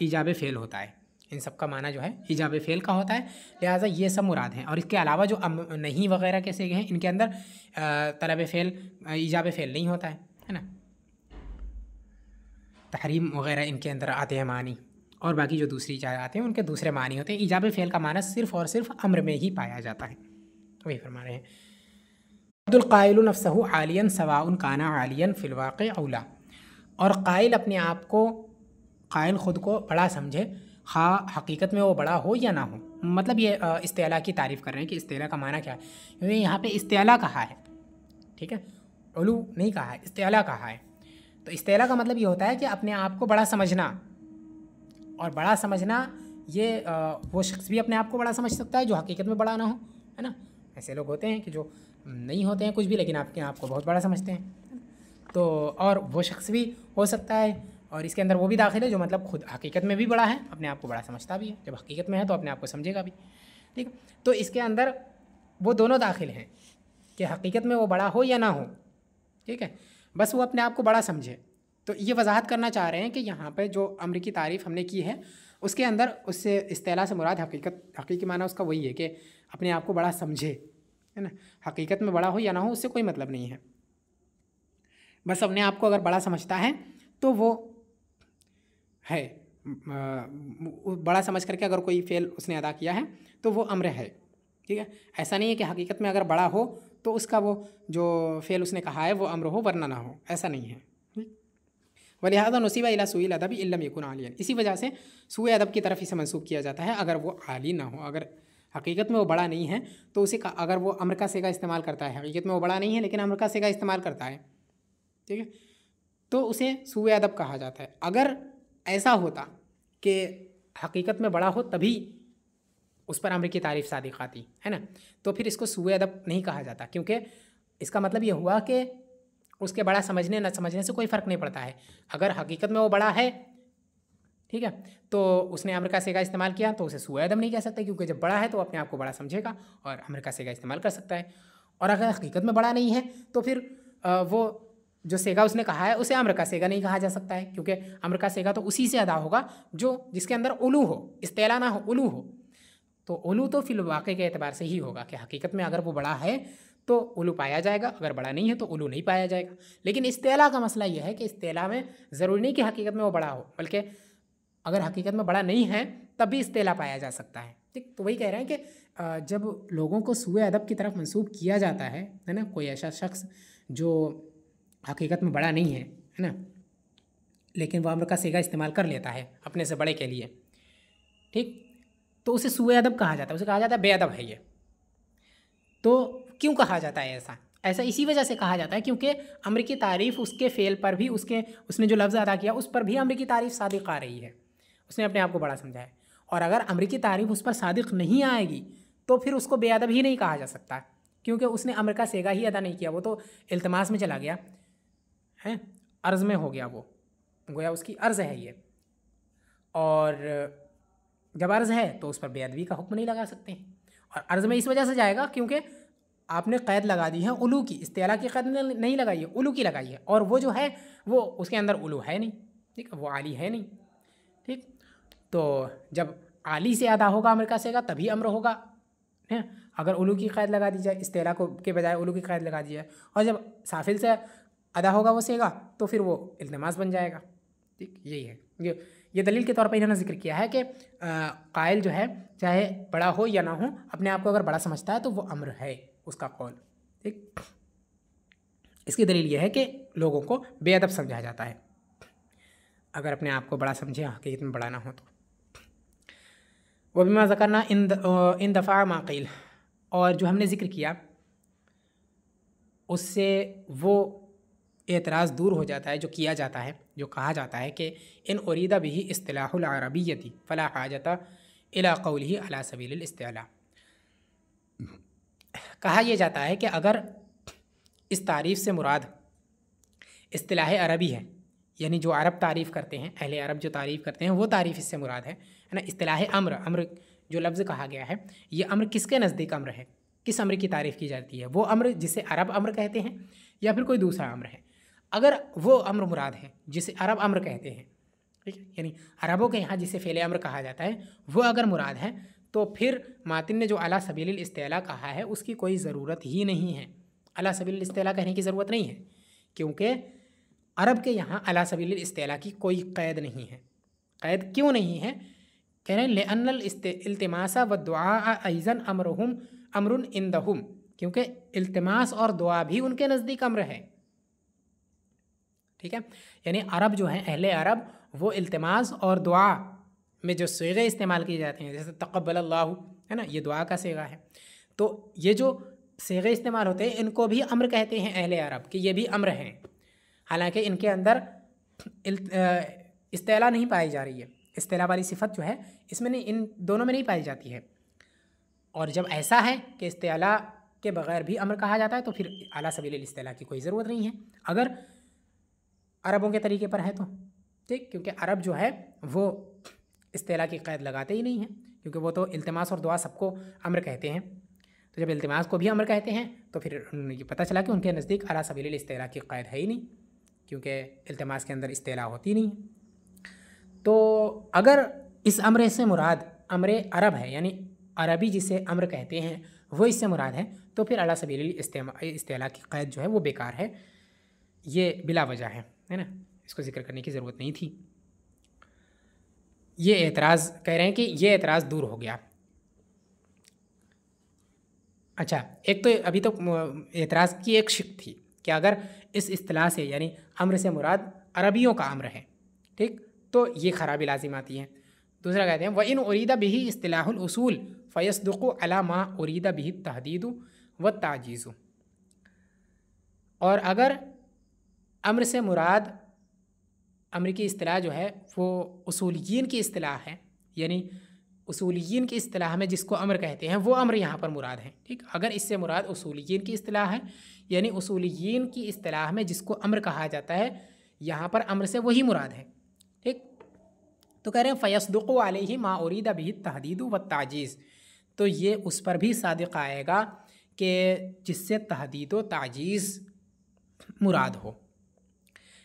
ईजाब फ़ेल होता है, इन सब का माना जो है ईजाब फ़ेल का होता है, लिहाजा ये सब मुराद हैं। और इसके अलावा जो नहीं वगैरह के सेगे हैं इनके अंदर तलब फ़ेल, ईजाब फ़ेल नहीं होता है ना, तहरीम वगैरह इनके अंदर आते हैं मानी, और बाकी जो दूसरी चाहे आते हैं उनके दूसरे मानी होते हैं। ईजाब फ़ेल का माना सिर्फ़ और सिर्फ अम्र में ही पाया जाता है, वही फरमा रहे हैं। अब्दुल काइल नफ्सहु आलियन सवाउन काना आलियन फिल वाक़ि औला, और काइल अपने आप को, काइल ख़ुद को बड़ा समझे, हाँ हकीकत में वो बड़ा हो या ना हो, मतलब ये इस्तेला की तारीफ़ कर रहे हैं कि इस्तेला का माना क्या है, क्योंकि यहाँ पे इस्तेला कहा है, ठीक है, उलू नहीं कहा है, इस्तेला कहा है। तो इस्तेला का मतलब ये होता है कि अपने आप को बड़ा समझना, और बड़ा समझना ये वो शख्स भी अपने आप को बड़ा समझ सकता है जो हकीकत में बड़ा ना हो, है ना। ऐसे लोग होते हैं कि जो नहीं होते हैं कुछ भी लेकिन आपके आप को बहुत बड़ा समझते हैं, तो और वो शख्स भी हो सकता है, और इसके अंदर वो भी दाखिल है जो मतलब खुद हकीकत में भी बड़ा है, अपने आप को बड़ा समझता भी है, जब हकीकत में है तो अपने आप को समझेगा भी। ठीक, तो इसके अंदर वो दोनों दाखिल हैं कि हकीकत में वो बड़ा हो या ना हो, ठीक है, बस वो अपने आप को बड़ा समझे। तो ये वजाहत करना चाह रहे हैं कि यहाँ पर जो अम्र की तारीफ़ हमने की है उसके अंदर उससे इस्तेला से मुराद हकीकी माना उसका वही है कि अपने आप को बड़ा समझे, है ना, हकीकत में बड़ा हो या ना हो उससे कोई मतलब नहीं है, बस अपने आप को अगर बड़ा समझता है तो वो है, बड़ा समझ करके अगर कोई फ़ेल उसने अदा किया है तो वो अम्र है। ठीक है, ऐसा नहीं है कि हकीकत में अगर बड़ा हो तो उसका वो जो फ़ेल उसने कहा है वो अम्र हो वरना ना हो, ऐसा नहीं है। वलिहाज़ा नसीबा इला सुईल अदब इल्लम यकुन आलियन, इसी वजह से सूए अदब की तरफ इसे मंसूब किया जाता है अगर वो आली ना हो, अगर हकीकत में वो बड़ा नहीं है तो उसे अगर वो अम्र का सेगा इस्तेमाल करता है, हकीकत में वो बड़ा नहीं है लेकिन अम्र का सेगा इस्तेमाल करता है, ठीक है, तो उसे सूए अदब कहा जाता है। अगर ऐसा होता कि हकीकत में बड़ा हो तभी उस पर अम्र की तारीफ़ सादिक़ आती है ना, तो फिर इसको सूए अदब नहीं कहा जाता, क्योंकि इसका मतलब ये हुआ कि उसके बड़ा समझने न समझने से कोई फ़र्क नहीं पड़ता है। अगर हकीकत में वो बड़ा है, ठीक है, तो उसने अम्र का सेगा इस्तेमाल किया तो उसे सूए अदब नहीं कह सकते, क्योंकि जब बड़ा है तो अपने आप को बड़ा समझेगा और अम्र का सेगा इस्तेमाल कर सकता है। और अगर हकीकत में बड़ा नहीं है तो फिर वो जो सेगा उसने कहा है उसे अम्र का सेगा नहीं कहा जा सकता है, क्योंकि अम्र का सेगा तो उसी से अदा होगा जो जिसके अंदर उलू हो, इस्तेला ना हो, उलू हो। तो उलू तो फिल वाक़े के एतबार से ही होगा कि हकीकत में अगर वो बड़ा है तो उलू पाया जाएगा, अगर बड़ा नहीं है तो उलू नहीं पाया जाएगा। लेकिन इस्तेला का मसला यह है कि इस्तेला में ज़रूरी नहीं कि हकीकत में वो बड़ा हो, बल्कि अगर हकीकत में बड़ा नहीं है तब भी इस्तेला पाया जा सकता है। ठीक, तो वही कह रहे हैं कि जब लोगों को सूए अदब की तरफ मंसूब किया जाता है ना, कोई ऐसा शख्स जो हकीकत में बड़ा नहीं है ना, लेकिन वह अम्र का सीगा इस्तेमाल कर लेता है अपने से बड़े के लिए, ठीक, तो उसे सूए अदब कहा जाता है, उसे कहा जाता है बेअदब है ये। तो क्यों कहा जाता है ऐसा? ऐसा इसी वजह से कहा जाता है क्योंकि अम्र की तारीफ़ उसके फ़ेल पर भी, उसने जो लफ्ज़ अदा किया उस पर भी अम्र की तारीफ़ सादिक़ आ रही है, उसने अपने आप को बड़ा समझा है। और अगर अम्र की तारीफ़ उस पर सादिक़ नहीं आएगी तो फिर उसको बेअदब ही नहीं कहा जा सकता, क्योंकि उसने अम्र का सेगा ही अदा नहीं किया, वो तो इल्तिमास में चला गया है, अर्ज़ में हो गया, वो गोया उसकी अर्ज़ है ये, और जब अर्ज़ है तो उस पर बेअदबी का हुक्म नहीं लगा सकते हैं। और अर्ज़ में इस वजह से जाएगा क्योंकि आपने क़ैद लगा दी है उलू की, इस्तिला की क़ैद नहीं लगाई है, उलू की लगाई है, और वो जो है वो उसके अंदर उलू है नहीं, ठीक, वो आली है नहीं, ठीक। तो जब आली से अदा होगा अम्र का सेगा तभी अम्र होगा है। अगर उलू की क़ैद लगा दी जाए, इस्तिला को के बजाय उलू की क़ैद लगा दी जाए, और जब साफिल से अदा होगा वो सेगा तो फिर वो इल्तिमास बन जाएगा, ठीक। यही है, ये दलील के तौर पर इन्होंने जिक्र किया है कि कायल जो है चाहे बड़ा हो या ना हो, अपने आप को अगर बड़ा समझता है तो वो अम्र है उसका कौल, ठीक। इसकी दलील ये है कि लोगों को बेअदब समझा जाता है अगर अपने आप को बड़ा समझे, हकीकत में बड़ा ना हो तो। वह बिमा ज़करना इन दफ़ा माक़ील, और जो हमने ज़िक्र किया उससे वो एतराज़ दूर हो जाता है जो किया जाता है, जो कहा जाता है कि इन उरीदा बिही इस्तिलाहुल अरबिय्यति फ़ला हाजता इला क़ौलिही अला सबीलिल इस्तिला। कहा यह जाता है कि अगर इस तारीफ़ से मुराद इस्तिलाह अरबी है, यानी जो अरब तारीफ़ करते हैं, अहले अरब जो तारीफ़ करते हैं वो तारीफ़ इससे मुराद है ना। इस्तिलाह अम्र जो लफ्ज़ कहा गया है, ये अम्र किसके नज़दीक अम्र है, किस अम्र की तारीफ़ की जाती है? वो अम्र जिसे अरब अम्र कहते हैं या फिर कोई दूसरा अम्र है? अगर वो अम्र मुराद है जिसे अरब अम्र कहते हैं, ठीक है, यानी अरबों के यहाँ जिसे फ़ेल अम्र कहा जाता है, वो अगर मुराद है तो फिर मातिन ने जो अला सबीलिल इस्तिला कहा है उसकी कोई ज़रूरत ही नहीं है। अला सबीलिल इस्तिला कहने की ज़रूरत नहीं है, क्योंकि अरब के यहाँ अला सबीलिल इस्तिला की कोई क़ैद नहीं है। क़ैद क्यों नहीं है? कह रहे हैं लिअन्नल इल्तिमासा व दुआ अइज़न अमरुन इंदहुम, क्योंकि इल्तिमास और दुआ भी उनके नज़दीक अम्र है, ठीक है। यानी अरब जो हैं, अहले अरब, वो इल्तिमास और दुआ में जो सीगे इस्तेमाल किए जाते हैं, जैसे तक़ब्बल अल्लाहु है ना, ये दुआ का सीगा है, तो ये जो सीगे इस्तेमाल होते हैं इनको भी अम्र कहते हैं अहले अरब कि ये भी अम्र हैं, हालांकि इनके अंदर इस्तिला नहीं पाई जा रही है, इस्तिला वाली सिफत जो है इसमें नहीं, इन दोनों में नहीं पाई जाती है। और जब ऐसा है कि इस्तिला के बग़ैर भी अम्र कहा जाता है तो फिर अला सबीलिल इस्तिला की कोई ज़रूरत नहीं है अगर अरबों के तरीके पर है तो, ठीक, क्योंकि अरब जो है वो इस्तिला की क़ैद लगाते ही नहीं हैं, क्योंकि वो तो इल्तिमास और दुआ सबको अम्र कहते हैं। तो जब इल्तिमास को भी अम्र कहते हैं तो फिर ये पता चला कि उनके नज़दीक अला सबीलिल इस्तिला की क़ैद है ही नहीं, क्योंकि इल्तिमास के अंदर इस्तिला होती नहीं है। तो अगर इस अम्र से मुराद अम्र अरब है, यानी अरबी जिसे अम्र कहते हैं वो इससे मुराद है, तो फिर अला सबीलिल इस्तिला की क़ैद जो है वो बेकार है, ये बिला वजह है ना, इसको जिक्र करने की ज़रूरत नहीं थी। ये एतराज़ कह रहे हैं कि ये एतराज़ दूर हो गया। अच्छा, एक तो अभी तो एतराज़ की एक शिक थी कि अगर इस इस्तिलाह से यानी अम्र से मुराद अरबियों का अम्र है, ठीक, तो ये खराबी लाजिम आती है। दूसरा कहते हैं व इन उरीदा बिही इस्तिलाहुल उसूल फ़यस्दुक़ु अला मा उरीदा बिही तहदीदु व ताजीज़ु। और अगर अम्र से मुराद अम्र की इस्तिलाह जो है वो उसूलियीन की इस्तिलाह है, यानी उसूलियीन की इस्तिलाह में जिसको अम्र कहते हैं वो अम्र यहाँ पर मुराद है, ठीक। अगर इससे मुराद उसूलियीन की इस्तिलाह है, यानी उसूलियीन की इस्तिलाह में जिसको अम्र कहा जाता है यहाँ पर अम्र से वही मुराद है, ठीक। तो कह रहे हैं फ़यस्दुक़ु अलैहि मा उरीदा बिही तहदीदु व ताजीज़, तो ये उस पर भी सादिक़ आएगा कि जिससे तहदीद व ताजीज़ मुराद हो।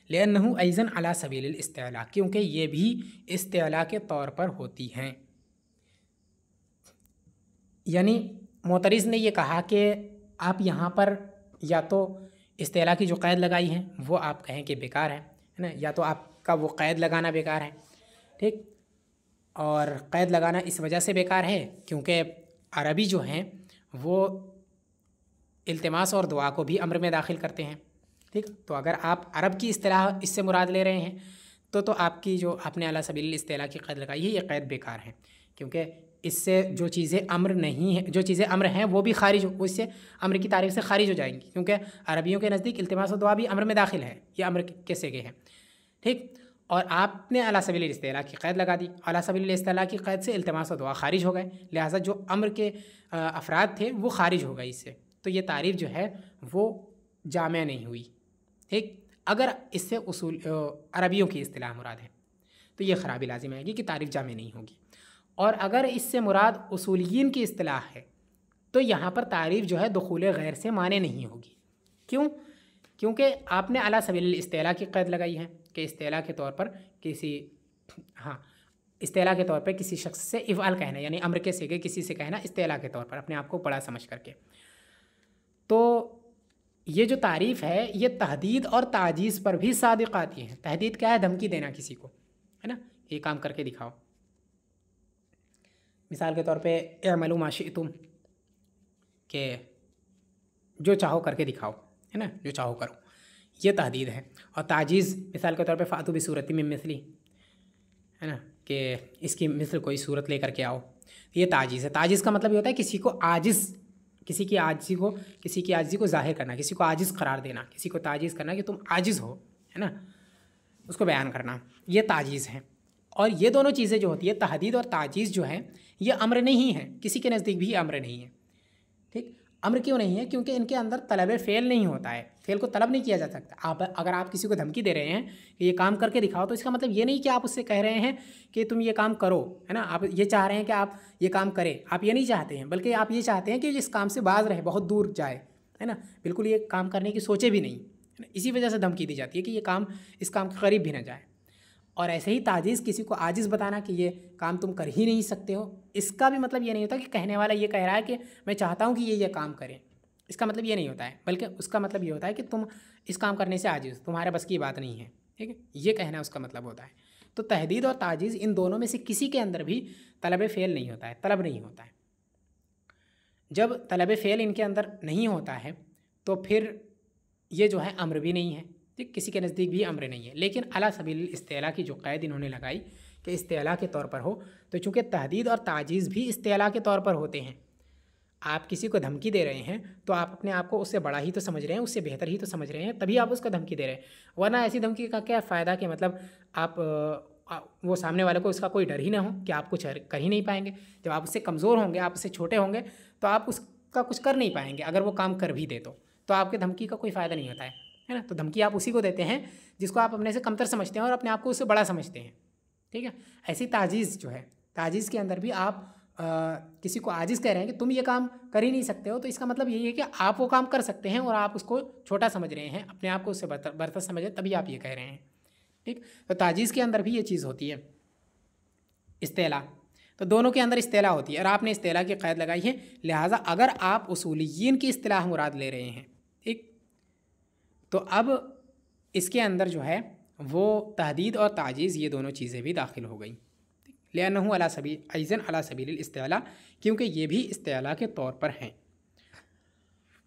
लिअन्नहु अइज़न अला सबीलिल इस्तिला, क्योंकि ये भी इस्तिला के तौर पर होती हैं। यानी मोतरिज़ ने ये कहा कि आप यहाँ पर या तो इस्तिला की जो क़ैद लगाई है वो आप कहें कि बेकार है ना, या तो आपका वो क़ैद लगाना बेकार है, ठीक। और क़ैद लगाना इस वजह से बेकार है क्योंकि अरबी जो हैं वो इल्तिमास और दुआ को भी अम्र में दाखिल करते हैं। ठीक, तो अगर आप अरब की इस्तिलाह इससे मुराद ले रहे हैं तो आपकी जो आपने अला सबील इस्तिलाह की क़ैद लगाई है ये क़ैद बेकार है, क्योंकि इससे जो चीज़ें अम्र नहीं है, जो चीज़ें अम्र हैं वो भी खारिज हो, इससे अम्र की तारीफ़ से खारिज हो जाएंगी, क्योंकि अरबियों के नज़दीक इल्तिमास और दुआ भी अम्र में दाखिल है, ये अम्र के सेगे हैं। ठीक, और आपने अला सबील इस्तिलाह की क़ैद लगा दी, अला सबील इस्तिलाह की क़ैद से इल्तिमास और दुआ खारिज हो गए, लिहाजा जो अम्र के अफराद थे वो खारिज हो गए इससे, तो ये तारीफ़ जो है वो जामिया नहीं हुई। ठीक, अगर इससे उसूल अरबियों की इस्तिलाह मुराद है तो ये ख़राबी लाजिम आएगी कि तारीफ़ जामिया नहीं होगी, और अगर इससे मुराद उसूलियीन की इस्तिलाह है तो यहाँ पर तारीफ़ जो है दुखूल गैर से माने नहीं होगी। क्यों? क्योंकि आपने अला सबील इस्तिलाह की क़ैद लगाई है कि इस्तिलाह के तौर पर किसी इस्तिलाह के तौर पर किसी शख्स से इफ़आल कहना, यानी अम्र के सिगे किसी से कहना इस्तिलाह के तौर पर अपने आप को बड़ा समझ करके। तो ये जो तारीफ़ है ये तहदीद और ताजीज़ पर भी सादिक़ आती है। तहदीद क्या है? धमकी देना किसी को, है ना, ये काम करके दिखाओ। मिसाल के तौर पे इअमलू मा शिअतुम, के जो चाहो करके दिखाओ, है ना, जो चाहो करो, ये तहदीद है। और ताजीज़ मिसाल के तौर पे फ़ातू बिसूरति मिन मिस्ली, है ना, कि इसकी मिस्ल कोई सूरत लेकर के आओ, ये ताजीज़ है। ताजीज़ का मतलब ये होता है किसी को आजिज़, किसी की आजिज़ी को ज़ाहिर करना, किसी को आजिज़ करार देना, किसी को ताजीज़ करना कि तुम आजिज़ हो, है ना, उसको बयान करना, ये ताजीज़ है। और ये दोनों चीज़ें जो होती है तहदीद और ताजीज़ जो है ये अम्र नहीं है, किसी के नज़दीक भी अम्र नहीं है। ठीक, अम्र क्यों नहीं है? क्योंकि इनके अंदर तलब फ़ेल नहीं होता है, फ़ेल को तलब नहीं किया जा सकता। अगर आप किसी को धमकी दे रहे हैं कि ये काम करके दिखाओ, तो इसका मतलब ये नहीं कि आप उससे कह रहे हैं कि तुम ये काम करो, है ना, आप ये चाह रहे हैं कि आप ये काम करें, आप ये नहीं चाहते हैं, बल्कि आप ये चाहते हैं कि इस काम से बाज रहे, बहुत दूर जाए, है ना, बिल्कुल ये काम करने की सोचे भी नहीं, है ना, इसी वजह से धमकी दी जाती है कि ये काम इस काम के करीब भी ना जाए। और ऐसे ही ताजीज़, किसी को आजिज़ बताना कि ये काम तुम कर ही नहीं सकते हो, इसका भी मतलब ये नहीं होता कि कहने वाला ये कह रहा है कि मैं चाहता हूँ कि ये काम करें, इसका मतलब ये नहीं होता है, बल्कि उसका मतलब ये होता है कि तुम इस काम करने से आजिज़, तुम्हारे बस की बात नहीं है। ठीक है, ये कहना उसका मतलब होता है। तो तहदीद और ताजीज़ इन दोनों में से किसी के अंदर भी तलब फ़ेल नहीं होता है, तलब नहीं होता है। जब तलब फ़ेल इनके अंदर नहीं होता है तो फिर ये जो है अम्र भी नहीं है, ठीक, किसी के नज़दीक भी अम्र नहीं है। लेकिन अला सबील इस्तिलाह की जो क़ैद इन्होंने लगाई कि इस्तिलाह के तौर पर हो, तो चूँकि तहदीद और ताजीज़ भी इस्तिलाह के तौर पर होते हैं, आप किसी को धमकी दे रहे हैं तो आप अपने आप को उससे बड़ा ही तो समझ रहे हैं, उससे बेहतर ही तो समझ रहे हैं, तभी आप उसको धमकी दे रहे हैं। वरना ऐसी धमकी का क्या फ़ायदा कि मतलब आप वो सामने वाले को उसका कोई डर ही ना हो कि आप कुछ कर ही नहीं पाएंगे। जब आप उससे कमज़ोर होंगे, आप उससे छोटे होंगे, तो आप उसका कुछ कर नहीं पाएंगे। अगर वो काम कर भी दे तो आपके धमकी का कोई फ़ायदा नहीं होता है ना। तो धमकी आप उसी को देते हैं जिसको आप अपने से कमतर समझते हैं और अपने आप को उससे बड़ा समझते हैं। ठीक है, ऐसी ताजीज़ जो है, ताजीज़ के अंदर भी आप किसी को आजिज़ कह रहे हैं कि तुम ये काम कर ही नहीं सकते हो, तो इसका मतलब यही है कि आप वो काम कर सकते हैं और आप उसको छोटा समझ रहे हैं, अपने आप को उससे बरतर समझ रहे, तभी आप ये कह रहे हैं। ठीक, तो ताजीज़ के अंदर भी ये चीज़ होती है, इस्तेला। तो दोनों के अंदर इस्तेला होती है और आपने इस्तेला की क़ैद लगाई है, लिहाजा अगर आप उसूलियीन की इस्तिलाह मुराद ले रहे हैं, ठीक, तो अब इसके अंदर जो है वो तहदीद और ताजीज़ ये दोनों चीज़ें भी दाखिल हो गई। लिअन्नहु अला सबील अइज़न अला सबीलिल इस्तिला, क्योंकि ये भी इस्तिला के तौर पर हैं।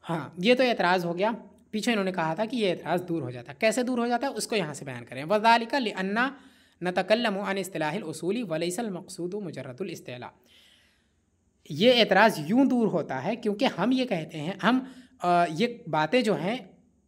हाँ, ये तो एतराज़ हो गया। पीछे इन्होंने कहा था कि ये एतराज़ दूर हो जाता है। कैसे दूर हो जाता है उसको यहाँ से बयान करें। वज़ालिका लिअन्ना नतकल्लमु अन इस्तिलाहिल उसूली वलैसल मक़सूदु मुजर्रदुल इस्तिला। ये एतराज़ यूँ दूर होता है क्योंकि हम ये कहते हैं, हम ये बातें जो हैं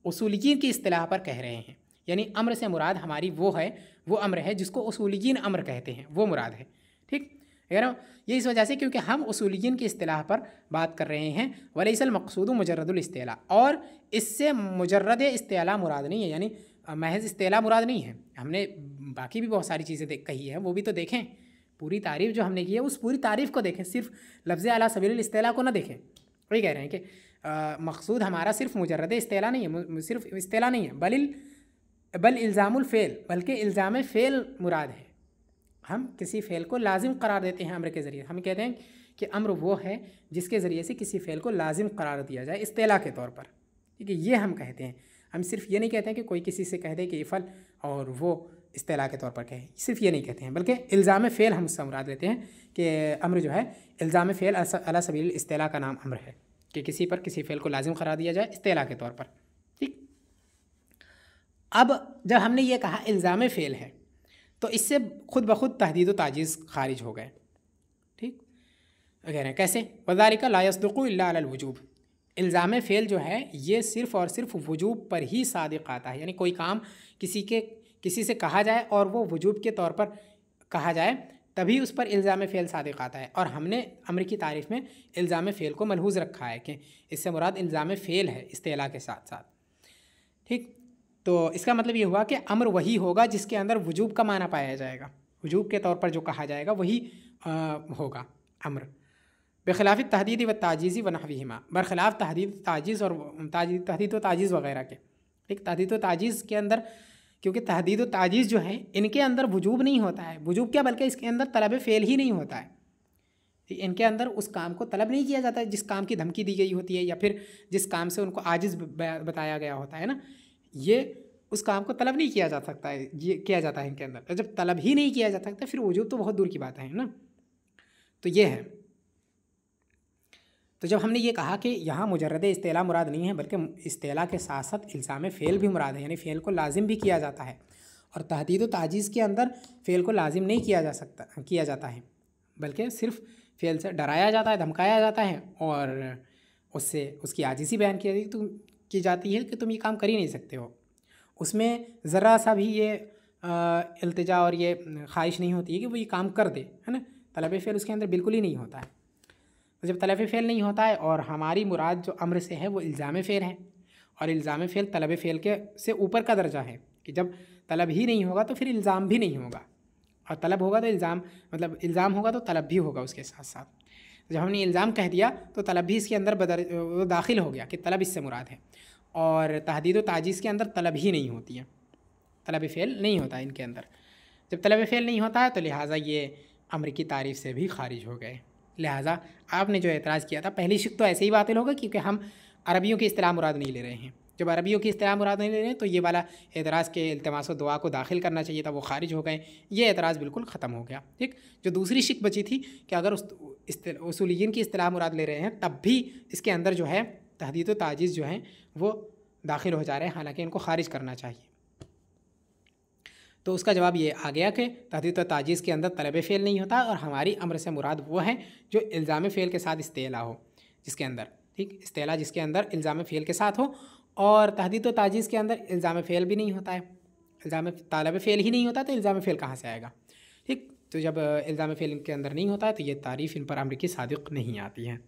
उसूलियीन की इस्तिलाह पर कह रहे हैं, यानी अम्र से मुराद हमारी वो है, वो अम्र है जिसको उसूलियीन अम्र कहते हैं, वो मुराद है। ठीक, ये इस वजह से क्योंकि हम उसूलियीन की इस्तिलाह पर बात कर रहे हैं। वलैसल मक़सूदु मुजर्रदुल इस्तिला, और इससे मुजर्रद इस्तिला मुराद नहीं है, यानी महज इस्तिला मुराद नहीं है। हमने बाकी भी बहुत सारी चीज़ें कही है, वो भी तो देखें। पूरी तारीफ़ जो हमने की है उस पूरी तारीफ़ को देखें, सिर्फ लफ्ज़ अला सबीलिल इस्तिला को ना देखें। वही कह रहे हैं कि मक़सूद हमारा सिर्फ मुजर्रद इस्तिला नहीं है, सिर्फ इस्तिला नहीं है, बल इल्ज़ामुल फ़ेल, बल्कि इल्ज़ाम फ़ेल मुराद है। हम किसी फ़ेल को लाजिम करार देते हैं अम्र के ज़रिए। हम कहते हैं कि अम्र वो है जिसके ज़रिए से किसी फ़ेल को लाजिम करार दिया जाए इस्तिला के तौर पर। ठीक है, ये हम कहते हैं। हम सिर्फ ये नहीं कहते हैं कि कोई किसी से कह दे कि इफ़ल और वो इस्तेला के तौर पर कहे, सिर्फ ये नहीं कहते हैं, बल्कि इल्ज़ाम फ़ेल हम उससे मुराद लेते हैं कि अम्र जो है इल्ज़ाम फ़ेल अला सबील इस्तेला का नाम अम्र है, कि किसी पर किसी फ़ेल को लाजिम करार दिया जाए इस्तेला के तौर पर। ठीक, अब जब हमने ये कहा इल्ज़ाम फ़ेल है तो इससे खुद ब खुद तहदीद व ताजीज़ खारिज हो गए। ठीक, कह रहे हैं कैसे, वज़ालिका ला यस्दुक़ु इल्ला अलल वुजूब, इल्ज़ाम फ़ेल जो है ये सिर्फ़ और सिर्फ वजूब पर ही सादिक़ आता है, यानी कोई काम किसी से कहा जाए और वो वजूब के तौर पर कहा जाए तभी उस पर इल्ज़ाम फ़ेल सादिक़ आता है। और हमने अम्र की तारीफ़ में इल्ज़ाम फ़ेल को मलहूज़ रखा है कि इससे मुराद इल्ज़ाम फ़ेल है इस्तेला के साथ साथ। ठीक, तो इसका मतलब ये हुआ कि अम्र वही होगा जिसके अंदर वजूब का माना पाया जाएगा, वजूब के तौर पर जो कहा जाएगा वही होगा अम्र, बेखिलाफ़ तहदीद व ताजीज़ी व नहवीहिमा, बरखिलाफ़ तहदीद ताजीज़ और तहदीद व ताजीज़ वगैरह के। ठीक, तहदीद व ताजीज़ के अंदर, क्योंकि तहदीद व ताजीज़ जो है इनके अंदर वजूब नहीं होता है, वजूब क्या बल्कि इसके अंदर तलब फ़ेल ही नहीं होता है। इनके अंदर उस काम को तलब नहीं किया जाता है जिस काम की धमकी दी गई होती है या फिर जिस काम से उनको आजिज़ बताया गया होता है ना, ये उस काम को तलब नहीं किया जा सकता है, ये किया जाता है इनके अंदर। तो जब तलब ही नहीं किया जा सकता फिर वजूब तो बहुत दूर की बात है ना। तो ये है, तो जब हमने ये कहा कि यहाँ मुजर्रद इस्तेला मुराद नहीं है बल्कि इस्तेला के साथ साथ इल्ज़ाम फ़ेल भी मुराद है, यानी फ़ेल को लाजिम भी किया जाता है, और तहदीद व ताजीज़ के अंदर फ़ेल को लाजिम नहीं किया जाता है बल्कि सिर्फ फ़ेल से डराया जाता है, धमकाया जाता है और उससे उसकी आजिज़ी बयान की जाती है कि तुम ये काम कर ही नहीं सकते हो। उसमें ज़रा सा भी ये इल्तिजा और ये ख्वाहिश नहीं होती है कि वो ये काम कर दे, है ना। तलब फ़ेल उसके अंदर बिल्कुल ही नहीं होता है। तो जब तलब फ़ेल नहीं होता है और हमारी मुराद जो अम्र से है वो इल्ज़ाम फ़ेल है, और इल्ज़ाम फ़ेल तलब फ़ेल के से ऊपर का दर्जा है कि जब तलब ही नहीं होगा तो फिर इल्ज़ाम भी नहीं होगा, और तलब होगा तो इल्ज़ाम, मतलब इल्ज़ाम होगा तो तलब भी होगा उसके साथ साथ। जब हमने इल्ज़ाम कह दिया तो तलब भी इसके अंदर दाखिल हो गया कि तलब इससे मुराद है, और तहदीद व ताजीज़ के अंदर तलब ही नहीं होती है, तलब फ़ेल नहीं होता इनके अंदर। जब तलब फ़ेल नहीं होता है तो लिहाजा ये अम्र की तारीफ़ से भी खारिज हो गए। लिहाजा आपने जो एतराज़ किया था पहली शिक तो ऐसे ही बातिल होगा क्योंकि हम अरबियों की इस्तिलाह मुराद नहीं ले रहे हैं। जब अरबियों की इस्तिलाह मुराद नहीं ले रहे हैं तो ये वाला एतराज़ के इल्तिमास व दुआ को दाखिल करना चाहिए था, वो खारिज हो गए, ये एतराज़ बिल्कुल ख़त्म हो गया। ठीक, जो दूसरी शिक बची थी कि अगर उसूलियीन की इस्तिलाह मुराद ले रहे हैं तब भी इसके अंदर जो है तहदीद व ताजीज़ जो हैं वो दाखिल हो जा रहे हैं, हालांकि इनको खारिज करना चाहिए। तो उसका जवाब ये आ गया कि तहदीद व ताजीज़ के अंदर तलब फ़ेल नहीं होता, और हमारी अम्र से मुराद वो है जो इल्ज़ाम फ़ेल के साथ इस्तेला हो, जिसके अंदर, ठीक, इस्तेला जिसके अंदर इल्ज़ाम फ़ेल के साथ हो, और तहदीद व ताजीज़ के अंदर इल्ज़ाम फ़ेल भी नहीं होता है, इल्ज़ाम तलब फ़ेल ही नहीं होता तो इल्ज़ाम फ़ेल कहाँ से आएगा। ठीक, तो जब इल्ज़ाम फ़ेल के अंदर नहीं होता है तो ये तारीफ़ इन पर अम्र की सादिक़ नहीं आती है।